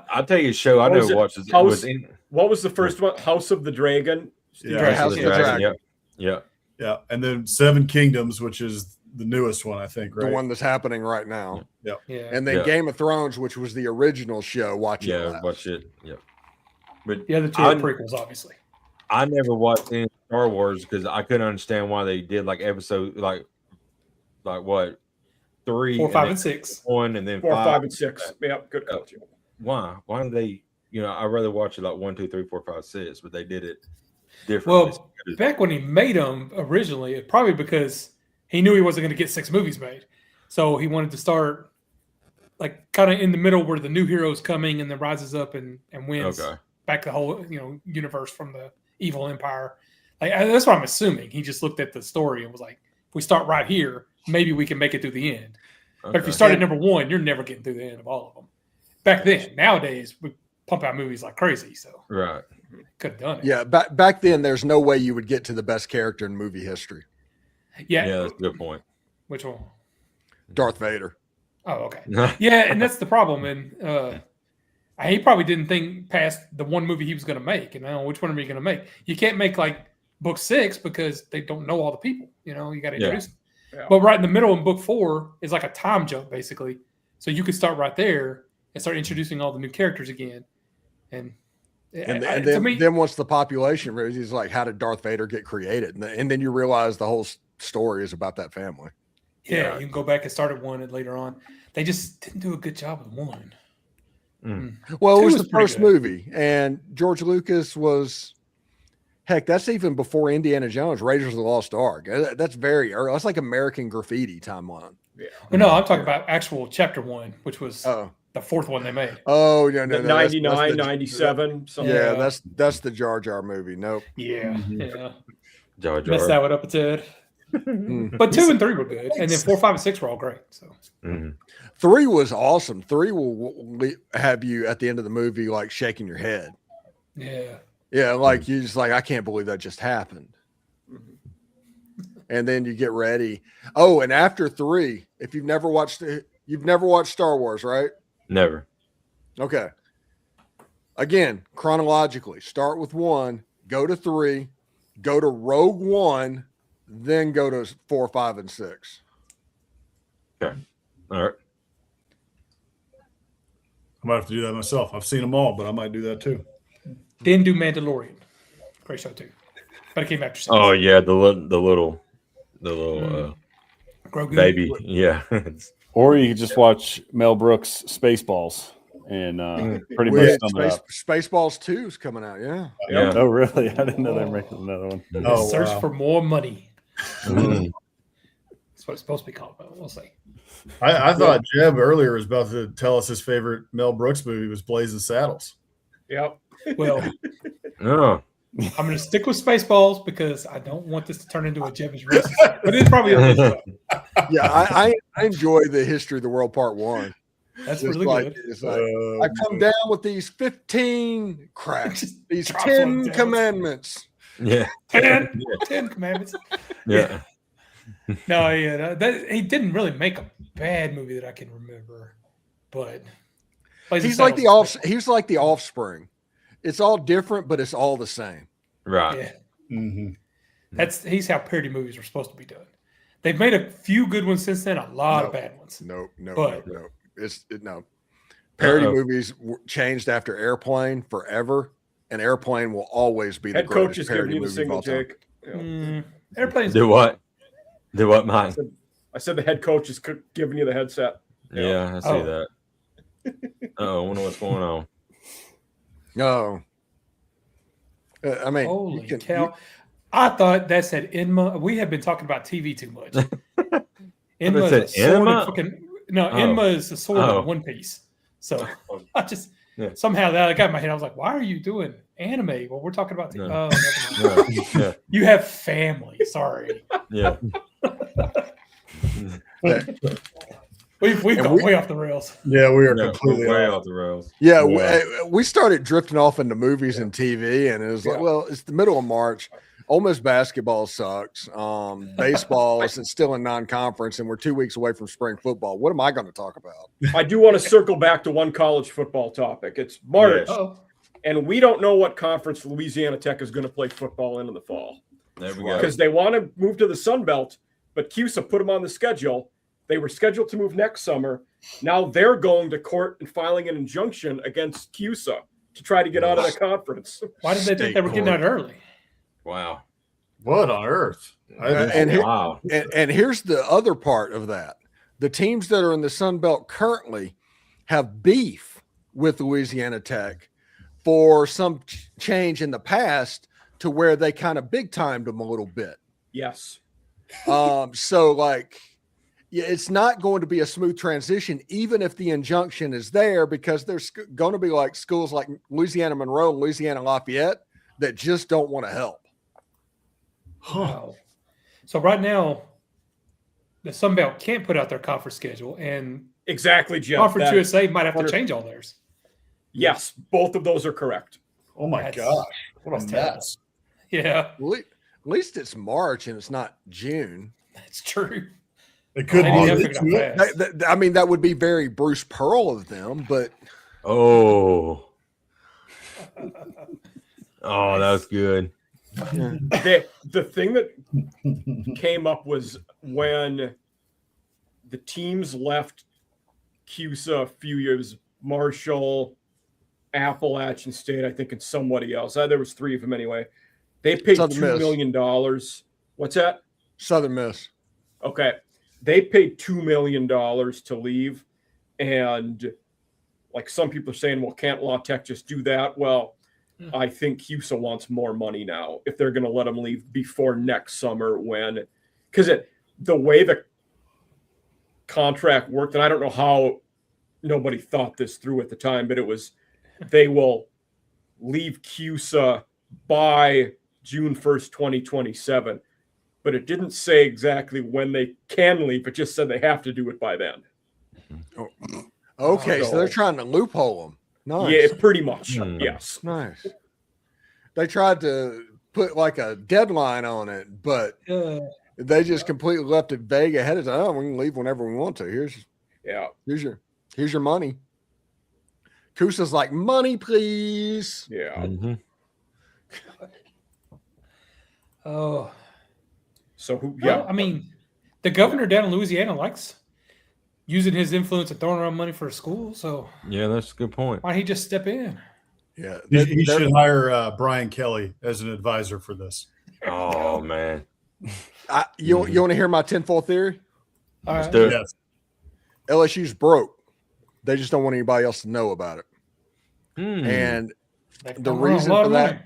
I'll tell you a show I What was never it? watched. It was in What was the first one? House of the Dragon. Yeah. House of the Dragon. Yep. Yeah. Yeah. And then Seven Kingdoms, which is the newest one, I think, right? The one that's happening right now. Yeah. And then Yeah. Game of Thrones, which was the original show. Watch it. Yeah. last. Watch it. Yep. But The other two are prequels, obviously. I never watched any Star Wars because I couldn't understand why they did like episode like what 3, 4, 5, then and 6. 1, and then 4, 5. 5, and 6. Yeah, good call, Jim. Why? Why do they? I'd rather watch it like 1, 2, 3, 4, 5, 6, but they did it differently. Well, back when he made them originally, probably because he knew he wasn't going to get 6 movies made, so he wanted to start like kind of in the middle where the new hero's coming and then rises up and wins back the whole universe from the evil empire. Like that's what I'm assuming. He just looked at the story and was like, if we start right here, maybe we can make it through the end. But if you start at number 1, you're never getting through the end of all of them. Back then, nowadays we pump out movies like crazy, so right, could have done it. Yeah, back then, there's no way you would get to the best character in movie history. Yeah, that's a good point. Which one? Darth Vader. Oh, okay. Yeah, and that's the problem. And he probably didn't think past the one movie he was going to make. And which one are you going to make? You can't make like book 6 because they don't know all the people. You got to introduce them. Yeah. But right in the middle in book 4 is like a time jump, basically. So you could start right there and start introducing all the new characters again. And then once the population rose, he's like, how did Darth Vader get created? And then you realize the whole story is about that family. Yeah, you can go back and start at 1 and later on. They just didn't do a good job with 1. Well, it 2 was was the pretty first good. movie, and George Lucas was, heck, that's even before Indiana Jones, Raiders of the Lost Ark. That's very early. That's like American Graffiti timeline. Yeah. Well, no, I'm talking about actual chapter 1, which was the 4th one they made. Oh, no. 99, 97. Something. Yeah, Yeah. that's the Jar Jar movie. Nope. Yeah, Jar Jar. messed that one up a tad. But 2 and 3 were good, and then 4, 5, and 6 were all great. So 3 was awesome. 3 will have you at the end of the movie like shaking your head. yeah, Like you just like, I can't believe that just happened. And then you get ready. Oh, and after 3, if you've never watched Star Wars, right? Never. Okay. Again, chronologically, start with 1, go to 3, go to Rogue One, then go to 4, 5, and 6. Okay. All right. I might have to do that myself. I've seen them all, but I might do that too. then do Mandalorian. Great show too, but it came after 6. Oh yeah, the little Grogu. baby. Yeah. Or you could just watch Mel Brooks' Spaceballs and pretty much sum it up. Spaceballs 2 is coming out. Yeah. Yeah. Oh, really? I didn't know they were making another one. Oh, Search wow. for more money. Mhm. That's what it's supposed to be called, but we'll see. I thought Jeb earlier was about to tell us his favorite Mel Brooks movie was Blazing Saddles. Yep. Well, Oh. I'm going to stick with Spaceballs because I don't want this to turn into a Jeb's racist. But it's probably a good show. Yeah. I enjoy the History of the World Part 1. That's Just really like, good. it's like, I come down with these 15 cracks, these Drops one 10 down. commandments. Yeah. 10 commandments. Yeah. No, yeah, he didn't really make a bad movie that I can remember, but He's like the Offspring. It's all different, but it's all the same. Right. Yeah, Mm-hmm. he's how parody movies are supposed to be done. They've made a few good ones since then, a lot of bad ones. No. But- No. Parody movies changed after Airplane forever, and Airplane will always be the Head coach greatest is giving parody you the movie of single all time. take. Yeah. Airplanes. Do what? Do what, Mike? I said the head coach is giving you the headset. Yeah, I see Oh. that. I wonder what's going on. No. I mean, Holy cow! I thought that said Enma. We have been talking about TV too much. Enma said is a sword Enma? and fucking no. Oh. Enma is a sword Oh. in One Piece. So I just Somehow that got in my head. I was like, why are you doing anime? Well, we're talking about No. oh, never mind. Yeah. You have family. Sorry. Yeah. We've gone way off the rails. Yeah, we are No, completely way off. off the rails. Yeah, Yeah. we started drifting off into movies and TV, and it was like, well, it's the middle of March. Ole Miss basketball sucks. Baseball is still in non-conference, and we're 2 weeks away from spring football. What am I going to talk about? I do want to circle back to one college football topic. It's March, and we don't know what conference Louisiana Tech is going to play football in the fall. There we go. Because they want to move to the Sun Belt, but CUSA put them on the schedule. They were scheduled to move next summer. Now they're going to court and filing an injunction against CUSA to try to get out of the conference. Why did they think they were getting out early? Wow. What on earth? And here's the other part of that. The teams that are in the Sun Belt currently have beef with Louisiana Tech for some change in the past to where they kind of big timed them a little bit. Yes. So like, yeah, it's not going to be a smooth transition, even if the injunction is there, because there's going to be like schools like Louisiana Monroe and Louisiana Lafayette that just don't want to help. Wow. So right now, the Sun Belt can't put out their conference schedule, and Exactly, Jeff. Conference That- USA might have to change all theirs. Yes, both of those are correct. Oh my That's- gosh. What a that's terrible. mess. Yeah, At least it's March and it's not June. that's true. They could They be need to this figure it out week. fast. I mean, that would be very Bruce Pearl of them, but Oh. Oh, that was good. The thing that came up was when the teams left CUSA a few years, Marshall, Appalachian State, I think, and somebody else. There was three of them anyway. They paid Southern $2 Miss. million. What's that? Southern Miss. Okay. They paid $2 million to leave. And like some people are saying, well, can't La Tech just do that? Well, I think CUSA wants more money now if they're going to let them leave before next summer because the way the contract worked, and I don't know how nobody thought this through at the time, but it was they will leave CUSA by June 1st, 2027. But it didn't say exactly when they can leave. It just said they have to do it by then. Okay, so they're trying to loophole them. Nice. Yeah, pretty much. Hmm. Yes. Nice. They tried to put like a deadline on it, but they just completely left it vague ahead of time. Oh, we can leave whenever we want to. Here's your money. Kusa's like, money, please. Yeah. Mhm. Oh, So who? yeah. Yeah. I mean, the governor down in Louisiana likes using his influence and throwing around money for a school. So Yeah, that's a good point. why don't he just step in? Yeah. He should hire Brian Kelly as an advisor for this. Oh man. You want to hear my tinfoil theory? All Let's right. do it. Yes. LSU's broke. They just don't want anybody else to know about it. Hmm. And They've the come around a reason lot for of that, money.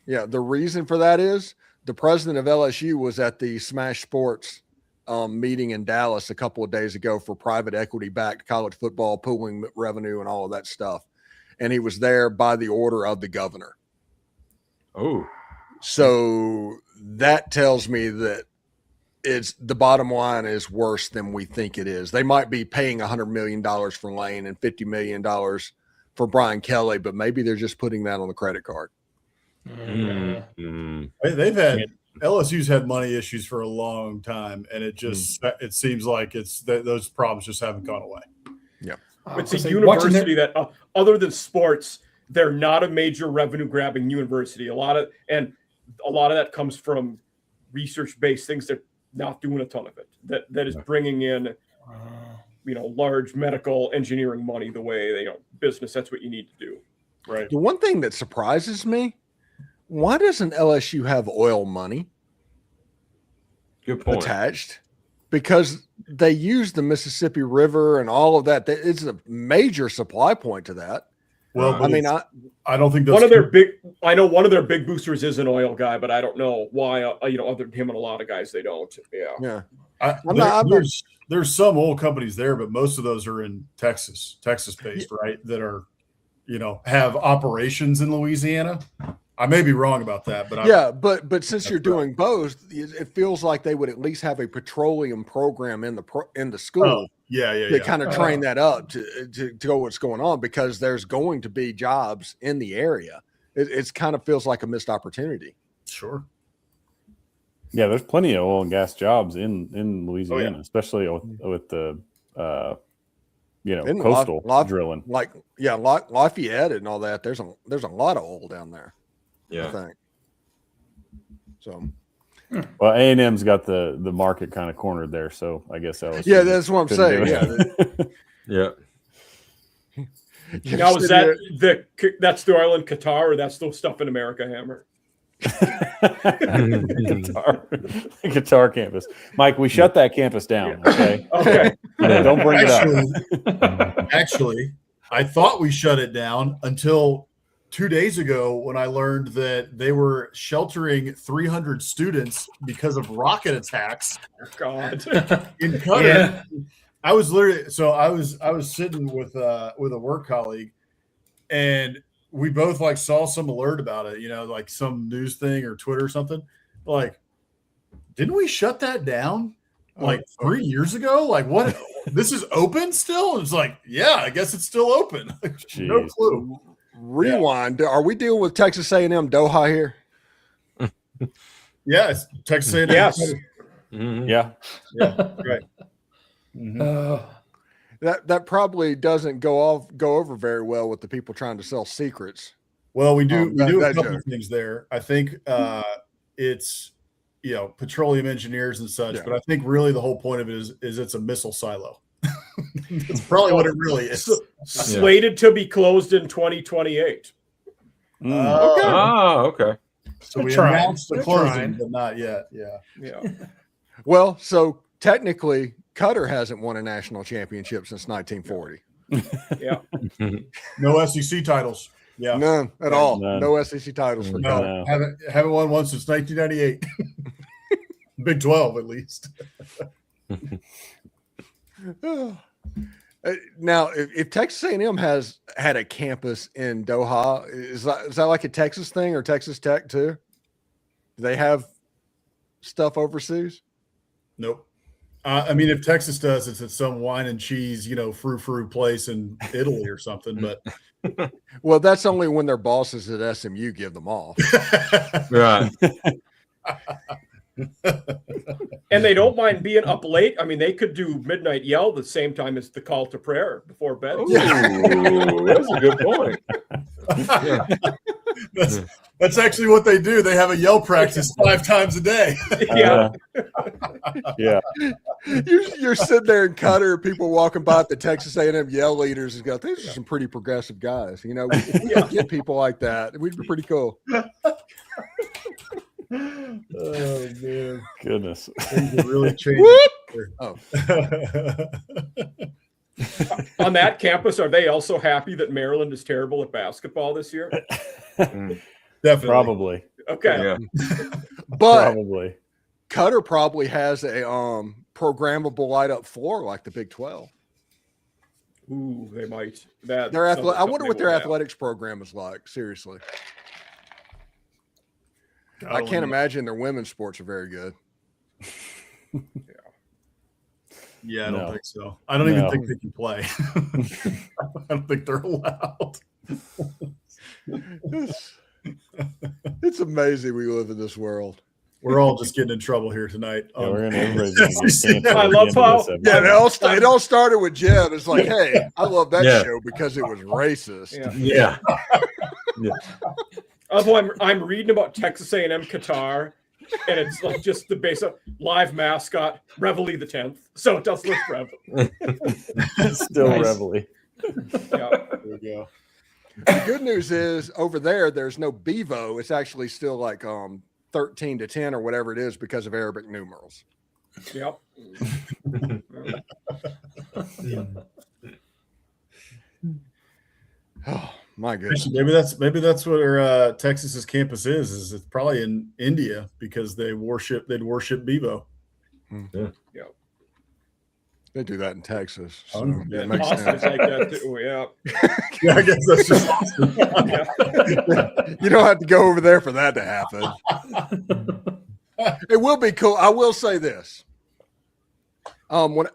yeah, the reason for that is the president of LSU was at the Smash Sports meeting in Dallas a couple of days ago for private equity backed college football pooling revenue and all of that stuff. And he was there by the order of the governor. Oh. So that tells me that it's the bottom line is worse than we think it is. They might be paying $100 million for Lane and $50 million for Brian Kelly, but maybe they're just putting that on the credit card. Mm. They've had LSU's had money issues for a long time, and it just it seems like it's those problems just haven't gone away. It's a university that, other than sports, they're not a major revenue grabbing university. A lot of that comes from research based things. They're not doing a ton of it. That is bringing in, large medical engineering money the way business. That's what you need to do, right? The one thing that surprises me, why doesn't LSU have oil money Good point. attached? Because they use the Mississippi River and all of that. It's a major supply point to that. Well, I mean, I don't think those one of their big boosters is an oil guy, but I don't know why. Other than him and a lot of guys, they don't. Yeah. there's some oil companies there, but most of those are in Texas based, right? That are have operations in Louisiana. I may be wrong about that, but but since you're doing both, it feels like they would at least have a petroleum program in the school. To kind of train that up to go what's going on, because there's going to be jobs in the area. It's kind of feels like a missed opportunity. Sure. Yeah, there's plenty of oil and gas jobs in Louisiana, especially with the coastal drilling. Lafayette and all that. There's a lot of oil down there. Yeah. I think. So. Well, A&M's got the market kind of cornered there, so I guess that was that's what I'm saying. Yeah. Now is that's the oil in Qatar, or that's the stuff in America, Hammer? Guitar campus. Mike, we shut that campus down. Okay. Okay. Don't bring it up. Actually, I thought we shut it down until 2 days ago when I learned that they were sheltering 300 students because of rocket attacks. God. In Qatar. Yeah. I was sitting with a work colleague, and we both saw some alert about it, like some news thing or Twitter or something. Like, didn't we shut that down 3 years ago? Like, what? This is open still? It's like, yeah, I guess it's still open. No clue. Rewind. Yeah. Are we dealing with Texas A&M Doha here? Yeah, it's Texas A&M. Yes. Mm-hmm. Yeah. Right. Mm-hmm. That probably doesn't go over very well with the people trying to sell secrets. Well, we do a couple of things there. I think it's petroleum engineers and such, but I think really the whole point of it is it's a missile silo. That's probably what it really is. Slated to be closed in 2028. Okay. So we announced the closing, but not yet. Yeah. Well, so technically, Qatar hasn't won a national championship since 1940. Yeah. No SEC titles. Yeah. None at all. None. No SEC titles for Qatar. Haven't won one since 1998. Big 12 at least. Now, if Texas A&M has had a campus in Doha, is that like a Texas thing or Texas Tech too? Do they have stuff overseas? Nope. I mean, if Texas does, it's at some wine and cheese, frou-frou place in Italy or something. But well, that's only when their bosses at SMU give them off. Right. And they don't mind being up late. I mean, they could do midnight yell the same time as the call to prayer before bed. Ooh, that's a good point. Yeah. That's actually what they do. They have a yell practice 5 times a day. Yeah. Yeah. You're sitting there in Qatar, people walking by at the Texas A&M yell leaders and go, these are some pretty progressive guys. If we could get people like that, we'd be pretty cool. Oh man, Goodness. things have really changed. Oh. On that campus, are they also happy that Maryland is terrible at basketball this year? Definitely. Probably. Okay. Yeah. But Probably. Qatar probably has a programmable light up floor like the Big 12. Ooh, they might. I wonder what their athletics program is like. Seriously. I can't imagine their women's sports are very good. Yeah, I don't think so. I don't even think they can play. I don't think they're allowed. It's amazing we live in this world. We're all just getting in trouble here tonight. Yeah, everybody's gonna get canceled I at love the end of how- this Yeah, it all started with Jeb. It's like, hey, I love that show because it was racist. Yeah. Yeah. Although I'm reading about Texas A&M Qatar, and it's like just the basic live mascot, Reveille the 10th. So it does look Reveille. Still Nice. Reveille. Yeah. There we go. The good news is over there's no Bevo. It's actually still like 13 to 10 or whatever it is because of Arabic numerals. Yep. Oh my goodness. Actually, maybe that's what Texas's campus is it's probably in India because they'd worship Bevo. Yeah. Yep. They do that in Texas. So Oh, yeah, it And makes Austin's sense. like that too. Yeah. Yeah, I guess that's just awesome. You don't have to go over there for that to happen. It will be cool. I will say this. When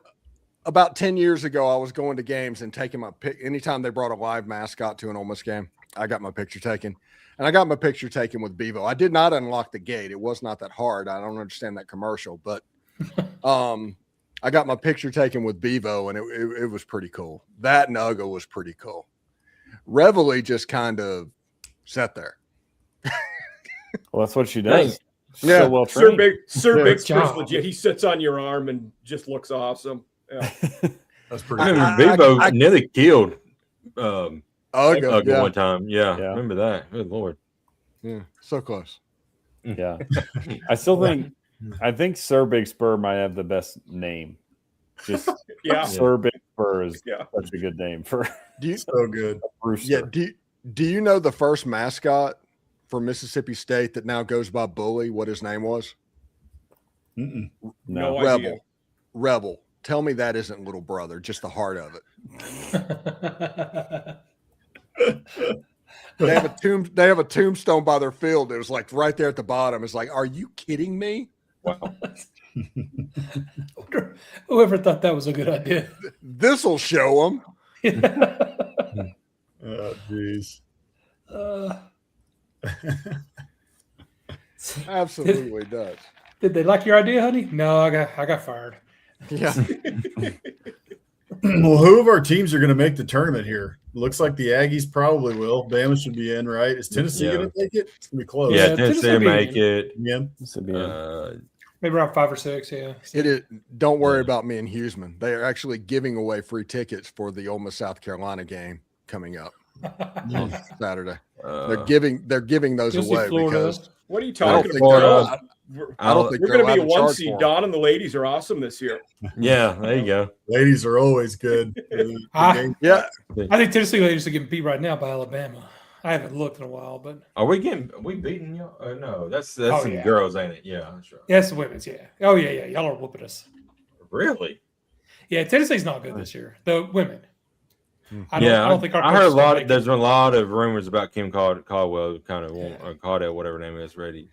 about 10 years ago, I was going to games and taking my pic. Anytime they brought a live mascot to an Ole Miss game, I got my picture taken. And I got my picture taken with Bevo. I did not unlock the gate. It was not that hard. I don't understand that commercial, but I got my picture taken with Bevo, and it was pretty cool. That and Ugo was pretty cool. Reveille just kind of sat there. Well, that's what she does. She's Yeah. so well Sir trained. Big's job. pretty legit. He sits on your arm and just looks awesome. Yeah. That's pretty I cool. remember Bevo I- nearly killed Ugo, Ugo one time. Yeah, Yeah. remember that. Good Lord. yeah, so close. Yeah. I still think Sir Big Spur might have the best name. Just Yeah. Sir Big Spur is Yeah. such a good name for Do you? So good. a rooster. Yeah. Do you know the first mascot for Mississippi State that now goes by Bully? What his name was? Mm-mm. No. No idea. Rebel. Tell me that isn't little brother. Just the heart of it. They have a tombstone by their field. It was like right there at the bottom. It's like, are you kidding me? Whoever thought that was a good idea. This will show them. Oh, jeez. Absolutely does. Did they like your idea, honey? No, I got fired. Yeah. Well, who of our teams are going to make the tournament here? Looks like the Aggies probably will. Bama should be in, right? Is Tennessee Yeah. going to take it? It's going to be close. Yeah, Yeah, Tennessee Tennessee make beat it. Yeah. This would be a- Maybe around 5 or 6. Yeah. It is. Don't worry about me and Huseman. They are actually giving away free tickets for the Ole Miss South Carolina game coming up on Saturday. They're giving those Tennessee, away Florida. because What are you I don't talking think about? they're. We're, I don't think we're they're going to be allowed a to one charge seed. for 'em. Don and the ladies are awesome this year. Yeah, there you go. Ladies are always good. Yeah, I think Tennessee ladies are getting beat right now by Alabama. I haven't looked in a while, but Are we beating y'all? No, that's Oh, some yeah. girls, ain't it? Yeah, that's right. yeah, it's the women's. Yeah. Oh yeah. Y'all are whooping us. Really? Yeah, Tennessee's not good this year. The women. I Yeah, don't think our I coach heard is a gonna lot. make it. There's a lot of rumors about Kim Caldwell, kind of Caldwell, whatever her name is, ready.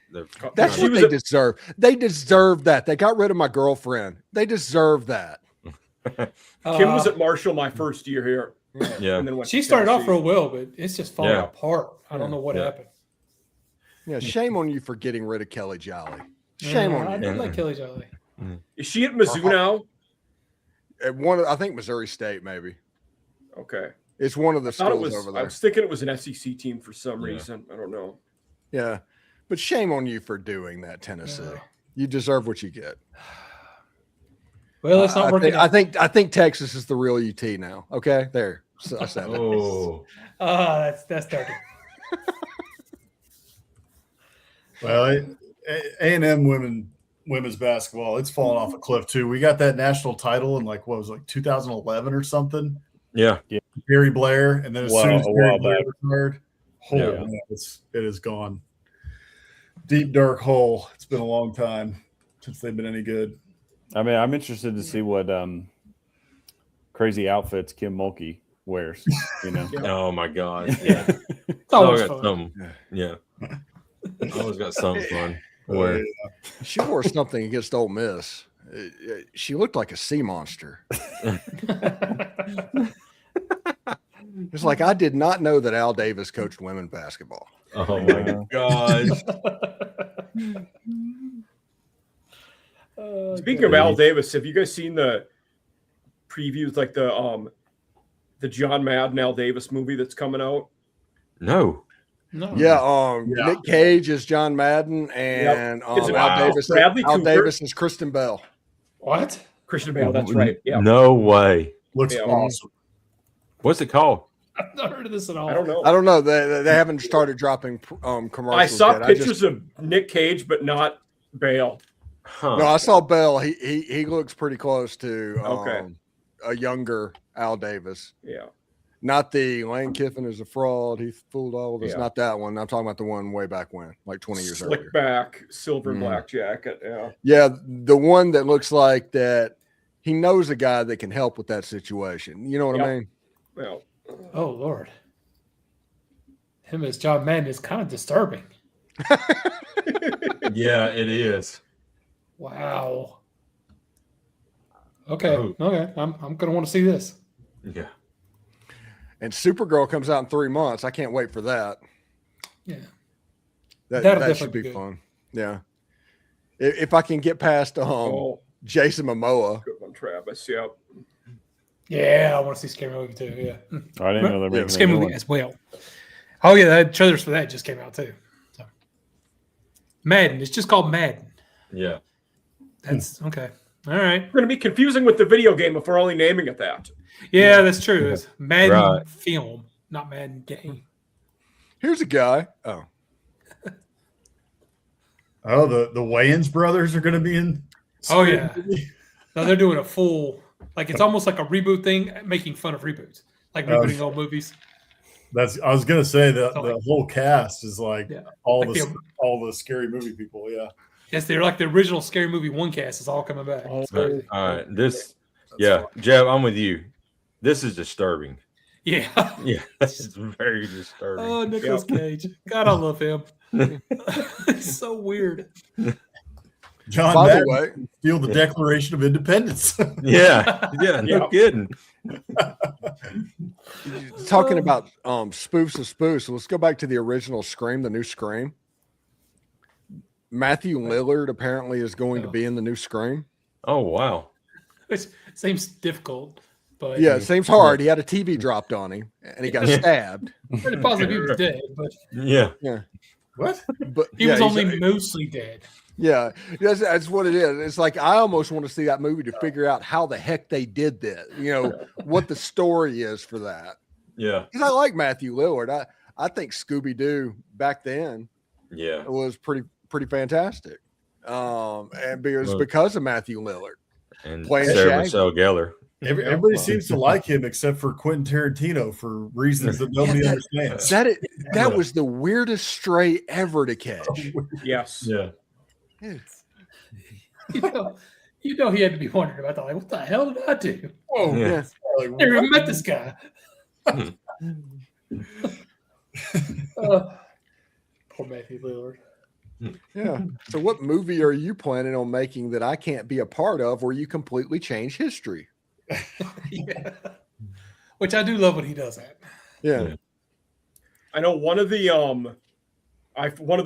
that's She what was they a- deserve. They deserve that. They got rid of my girlfriend. They deserve that. Kim was at Marshall my first year here. Yeah, And then went She to started off Tennessee. real well, but it's just falling Yeah. apart. I don't know what Yeah. happened. Yeah, shame on you for getting rid of Kelly Jolly. Shame I on you. did like Kelly Jolly. Is she at Mizzou now? I think Missouri State maybe. Okay. It's one of the I thought it schools was. over I there. was thinking it was an SEC team for some Yeah. reason. I don't know. Yeah, but shame on you for doing that, Tennessee. Yeah. You deserve what you get. Well, it's not working. I think Texas is the real UT now. Okay, there. So I said it. Oh, That's dirty. Well, A&M women's basketball, it's fallen off a cliff too. We got that national title in like 2011 or something. yeah. Barry Blair, and then as Wow, soon as a Barry while Blair back. retired, Yeah. man, it is gone. Deep dark hole. It's been a long time since they've been any good. I mean, I'm interested to see what crazy outfits Kim Mulkey wears. You know, Oh my God. Yeah. Yeah. It's always got fun. something. Yeah. Always got something fun. Where She wore something against Ole Miss. She looked like a sea monster. It's like I did not know that Al Davis coached women basketball. oh my gosh. Speaking of Al Davis, have you guys seen the previews, like the John Madden Al Davis movie that's coming out? No. No. Yeah, Yeah. Nick Cage is John Madden, and Is it Al Davis. Bradley Al Cooper? Davis is Kristen Bell. What? Christian Bale, that's right. Yeah. No way. Looks Yeah. awesome. What's it called? I've not heard of this at all. I don't know. I don't know. They haven't started dropping commercials. I saw yet. pictures of Nick Cage, but not Bale. Huh. No, I saw Bell. He looks pretty close to Okay. a younger Al Davis. Yeah. Not the Lane Kiffin is a fraud. He fooled all of us. Yeah. Not that one. I'm talking about the one way back when, like 20 years earlier. Slick back, silver and Mm. black jacket. Yeah. Yeah, the one that looks like that he knows a guy that can help with that situation. You know what I mean? Well, Oh Lord, him as John Madden is kind of disturbing. Yeah, it is. Wow. Okay. Oh. Okay. I'm gonna want to see this. Yeah. And Supergirl comes out in 3 months. I can't wait for that. Yeah. That That'll should definitely be be good. fun. Yeah. If I can get past Jason Momoa. good one, Travis. Yep. Yeah, I want to see Scary Movie too. Yeah. I didn't know they're making Scary a new Movie one. as well. Oh yeah, the trailers for that just came out too. So. Madden. It's just called Madden. Yeah. That's okay. All right. We're going to be confusing with the video game if we're only naming it that. Yeah, that's true. It's Madden Right. film, not Madden game. Here's a guy. Oh. Oh, the Wayans brothers are going to be in. Oh yeah. No, they're doing a full, like it's almost like a reboot thing, making fun of reboots, like rebooting old movies. I was going to say that So, the like- whole cast is like Yeah. all Like the scary movie people. Yeah. Yes, they're like the original Scary Movie 1 cast is all coming back. It's All crazy. right. Jeb, I'm with you. This is disturbing. Yeah. Yeah, this is very disturbing. Oh, Nicolas Cage. God, I love him. It's so weird. John By Madden the way, steal the Declaration of Independence. Yeah, no Yep. kidding. talking about spoofs of spoofs, let's go back to the original Scream, the new Scream. Matthew Lillard apparently is going to be in the new Scream. Oh wow. Which seems difficult, but Yeah, it seems hard. He had a TV dropped on him and he got Yeah. stabbed. pretty positive he was dead, but Yeah. What? But he yeah, was he's- only mostly dead. yeah, that's what it is. It's like I almost want to see that movie to figure out how the heck they did that. You know what the story is for that. Yeah. Because I like Matthew Lillard. I think Scooby Doo back then Yeah. was pretty fantastic. And Well- because of Matthew Lillard. And Playing Sarah Shaggy. Michelle Gellar. Everybody seems to like him except for Quentin Tarantino for reasons that nobody understands. That was the weirdest stray ever to catch. Yes. Yeah. You know he had to be wondering about that. Like, what the hell did I do? Whoa. Yeah. Like, Never even met this guy. Poor Matthew Lillard. Yeah. So what movie are you planning on making that I can't be a part of where you completely change history? Yeah. Which I do love when he does that. Yeah. I know one of the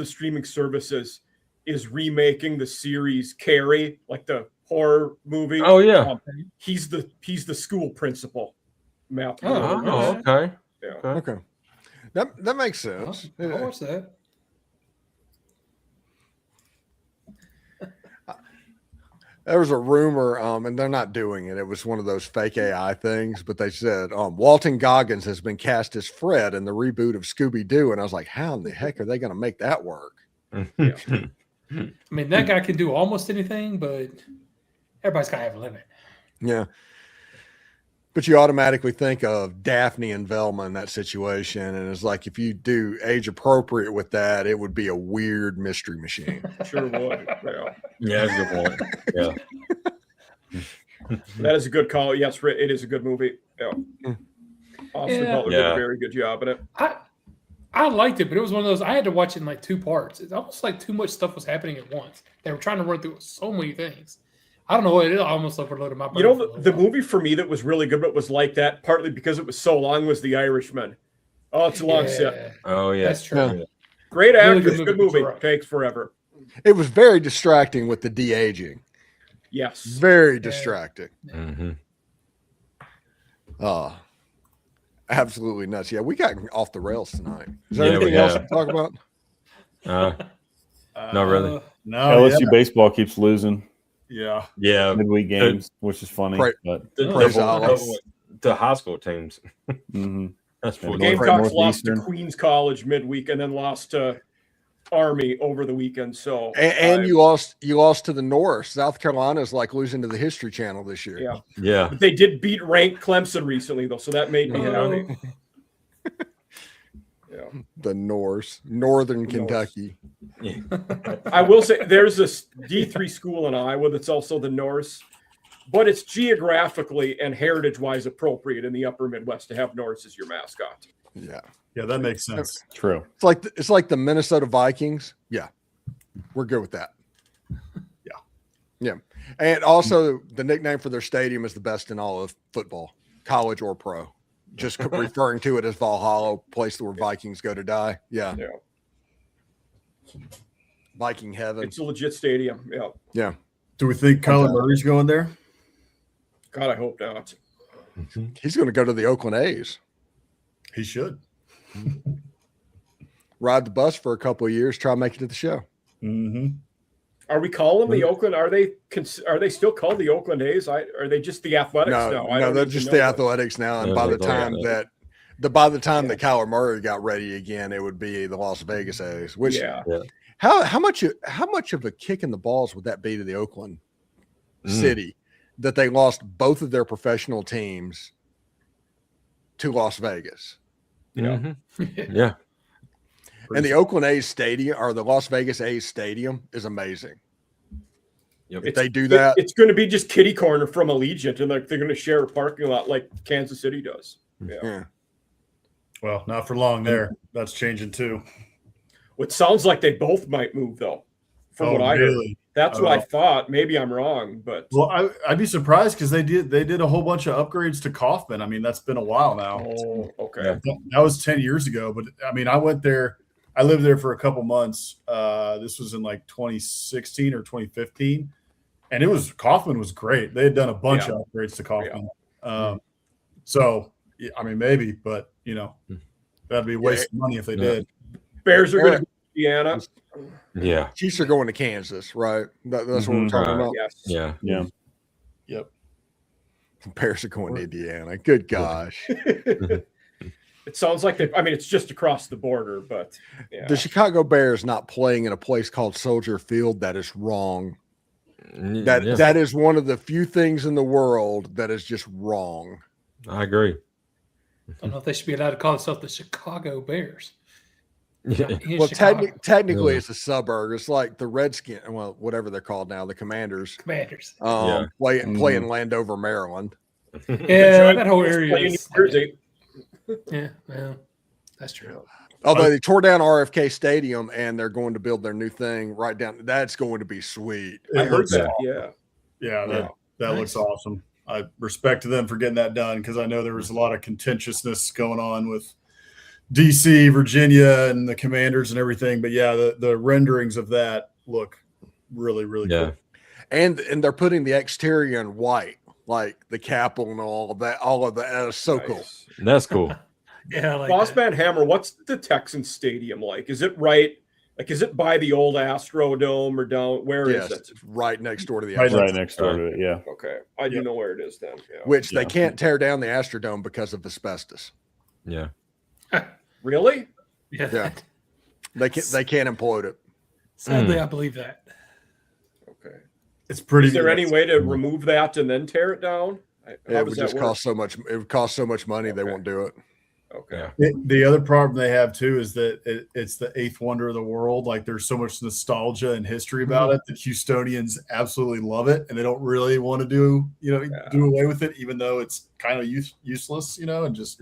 streaming services is remaking the series Carrie, like the horror movie. Oh yeah. He's the school principal. Matthew. Oh, Lillard. Oh, okay. Yeah. Okay. That makes sense. I'll watch that. There was a rumor, and they're not doing it. It was one of those fake AI things, but they said Walton Goggins has been cast as Fred in the reboot of Scooby Doo, and I was like, how in the heck are they going to make that work? I mean, that guy can do almost anything, but everybody's got to have a limit. Yeah. But you automatically think of Daphne and Velma in that situation, and it's like if you do age appropriate with that, it would be a weird mystery machine. Sure would. Yeah. Yeah, that's a good point. Yeah. That is a good call. Yes, it is a good movie. Yeah. Austin Yeah. Butler did a very good job in it. I liked it, but it was one of those I had to watch it in like 2 parts. It's almost like too much stuff was happening at once. They were trying to run through so many things. I don't know what it is. I almost overloaded my brain. You know, for a little the while. movie for me that was really good, but was like that partly because it was so long, was The Irishman. Oh, it's a long set. Oh yeah. That's true. Yeah. Great Really actors, good good movie, movie. right. Takes forever. It was very distracting with the de-aging. Yes. Very distracting. Mm-hmm. Oh, absolutely nuts. Yeah, we got off the rails tonight. Is there Yeah, we anything else have. to talk about? Not really. No. LSU baseball keeps losing Yeah. Yeah. midweek games, which is funny. Pray- But The, Praise the- Allah. the high school teams. mhm. That's what North- Gamecocks lost to Northeastern. Queens College midweek and then lost to Army over the weekend. So And you lost to the North. South Carolina is like losing to the History Channel this year. yeah. Yeah. But they did beat ranked Clemson recently though, so that made me Oh. happy. Yeah. The Northern North. Kentucky. I will say there's this D3 school in Iowa that's also the Norse, but it's geographically and heritage-wise appropriate in the upper Midwest to have Norse as your mascot. Yeah. Yeah, that makes sense. True. It's like the Minnesota Vikings. Yeah. We're good with that. Yeah. Yeah. And also the nickname for their stadium is the best in all of football, college or pro. Just referring to it as Valhalla, place where Vikings go to die. Yeah. Yeah. Viking heaven. It's a legit stadium. Yeah. Yeah. Do we think Kyler Murray's going there? God, I hope not. He's going to go to the Oakland A's. He should. Ride the bus for a couple of years, try to make it to the show. Mm-hmm. Are we calling the Oakland? Are they still called the Oakland A's? Are they just the Athletics now? No, they're just the Athletics now. And by the time that Kyler Murray got ready again, it would be the Las Vegas A's. Which how much of a kick in the balls would that be to the Oakland city that they lost both of their professional teams to Las Vegas? Yeah. Yeah. And the Oakland A's stadium or the Las Vegas A's stadium is amazing. Yep. If they do that, it's going to be just kitty corner from Allegiant, and they're going to share a parking lot like Kansas City does. yeah. Well, not for long there. That's changing too. It sounds like they both might move, though, from what I heard. That's what I thought. Maybe I'm wrong, but I'd be surprised because they did a whole bunch of upgrades to Kauffman. I mean, that's been a while now. Oh, okay. That was 10 years ago. But I mean, I went there. I lived there for a couple months. This was in like 2016 or 2015, and Kauffman was great. They had done a bunch of upgrades to Kauffman. So I mean, maybe, but that'd be a waste of money if they did. Bears are going to be Indiana. Yeah. Chiefs are going to Kansas, right? That's what we're talking about. Yes. Yeah. Yeah. Yep. Bears are going to Indiana. Good gosh. It sounds like it's just across the border, but The Chicago Bears not playing in a place called Soldier Field, that is wrong. That is one of the few things in the world that is just wrong. I agree. I don't know if they should be allowed to call themselves the Chicago Bears. Yeah. Well, technically, it's a suburb. It's like the Redskins, well, whatever they're called now, the Commanders. Commanders. Playing Landover, Maryland. Yeah, that whole area Playing is. New Jersey. Yeah, well, that's true. Although they tore down RFK Stadium and they're going to build their new thing right down. That's going to be sweet. I heard that. Awesome. Yeah, that looks awesome. I respect them for getting that done because I know there was a lot of contentiousness going on with DC, Virginia, and the Commanders and everything. But yeah, the renderings of that look really, really cool. And they're putting the exterior in white, like the capel and all of that. All of that is so cool. That's cool. Yeah, like Bossman Hammer, what's the Texans stadium like? Is it right? Like, is it by the old Astrodome or down? Where is it? It's right next door to the Right next door to it. Yeah. Okay, I do know where it is then. Yeah. Which they can't tear down the Astrodome because of asbestos. Yeah. Really? Yeah. They can't implode it. Sadly, I believe that. Okay. It's pretty. Is there any way to remove that and then tear it down? It would just cost so much. It would cost so much money. They won't do it. Okay. The other problem they have too is that it's the eighth wonder of the world. Like there's so much nostalgia and history about it that Houstonians absolutely love it, and they don't really want to do away with it, even though it's kind of useless, and just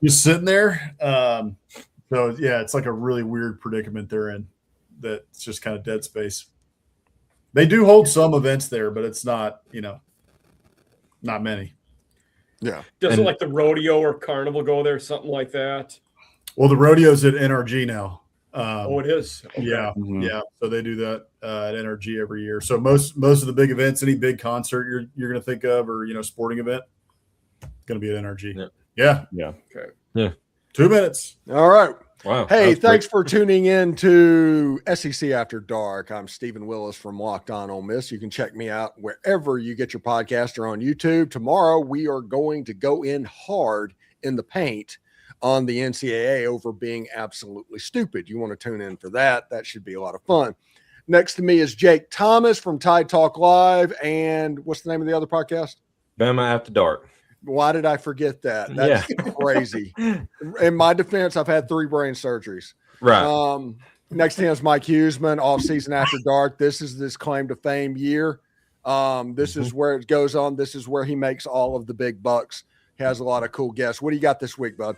just sitting there. So yeah, it's like a really weird predicament they're in. That's just kind of dead space. They do hold some events there, but it's not not many. Yeah. Doesn't like the rodeo or carnival go there, something like that? Well, the rodeo's at NRG now. It is. Okay. Yeah. Yeah. So they do that at NRG every year. So most of the big events, any big concert you're going to think of, or sporting event, going to be at NRG. Yeah. Okay. Yeah. 2 minutes. All right. Wow. Hey, thanks for tuning in to SEC After Dark. I'm Stephen Willis from Locked On Ole Miss. You can check me out wherever you get your podcast or on YouTube. Tomorrow, we are going to go in hard in the paint on the NCAA over being absolutely stupid. You want to tune in for that. That should be a lot of fun. Next to me is Jake Thomas from Tide Talk Live. And what's the name of the other podcast? Bama After Dark. Why did I forget that? That's crazy. In my defense, I've had 3 brain surgeries. Right. Next to him is Mike Huseman, Off Season After Dark. This is this claim to fame year. This is where it goes on. This is where he makes all of the big bucks. He has a lot of cool guests. What do you got this week, bud?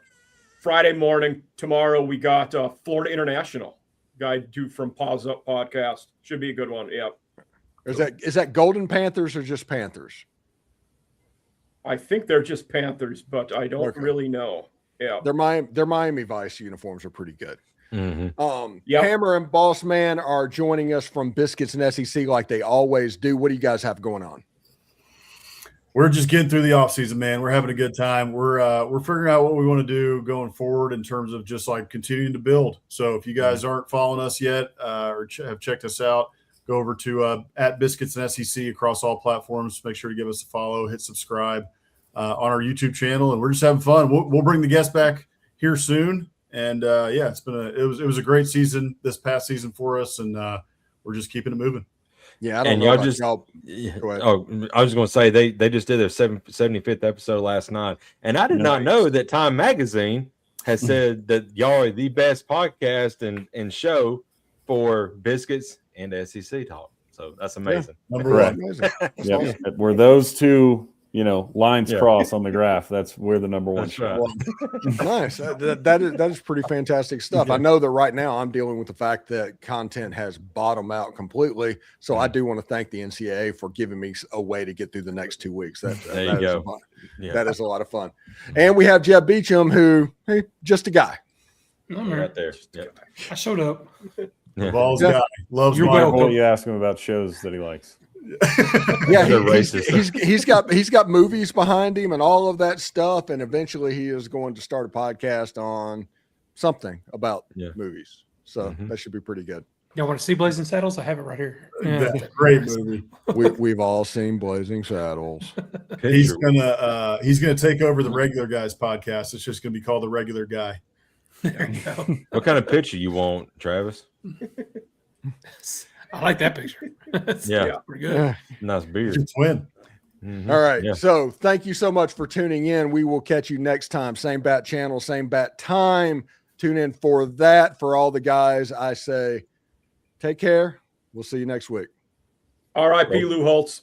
Friday morning, tomorrow, we got Florida International guy from Pause Up podcast. Should be a good one. Yeah. Is that Golden Panthers or just Panthers? I think they're just Panthers, but I don't really know. Yeah. Their Miami Vice uniforms are pretty good. Yep. Hammer and Boss Man are joining us from Biscuits and SEC like they always do. What do you guys have going on? We're just getting through the offseason, man. We're having a good time. We're figuring out what we want to do going forward in terms of just like continuing to build. So if you guys aren't following us yet or have checked us out, go over to at Biscuits and SEC across all platforms. Make sure to give us a follow, hit subscribe on our YouTube channel, and we're just having fun. We'll bring the guests back here soon. And yeah, it was a great season this past season for us, and we're just keeping it moving. Yeah, I don't know. I was going to say they just did their 75th episode last night, and I did not know that Time Magazine has said that y'all are the best podcast and show for Biscuits and SEC talk. So that's amazing. Yeah, number one. Yep. Where those two, lines cross on the graph, we're the number one show. Right. Nice. That is pretty fantastic stuff. I know that right now I'm dealing with the fact that content has bottomed out completely. So I do want to thank the NCAA for giving me a way to get through the next 2 weeks. That is a lot of fun. And we have Jeb Beecham, who just a guy. Right there. Yep. I showed up. Balls guy. Loves You're my welcome. You ask him about shows that he likes. Yeah, he's got movies behind him and all of that stuff, and eventually he is going to start a podcast on something about movies. So that should be pretty good. Y'all want to see Blazing Saddles? I have it right here. That's a great movie. We've all seen Blazing Saddles. He's gonna take over the Regular Guys podcast. It's just gonna be called The Regular Guy. There you go. What kind of picture you want, Travis? I like that picture. Yeah. Pretty good. Nice beard. It's your twin. All right. Yeah. So thank you so much for tuning in. We will catch you next time. Same bat channel, same bat time. Tune in for that. For all the guys, I say take care. We'll see you next week. R.I.P. Lou Holtz.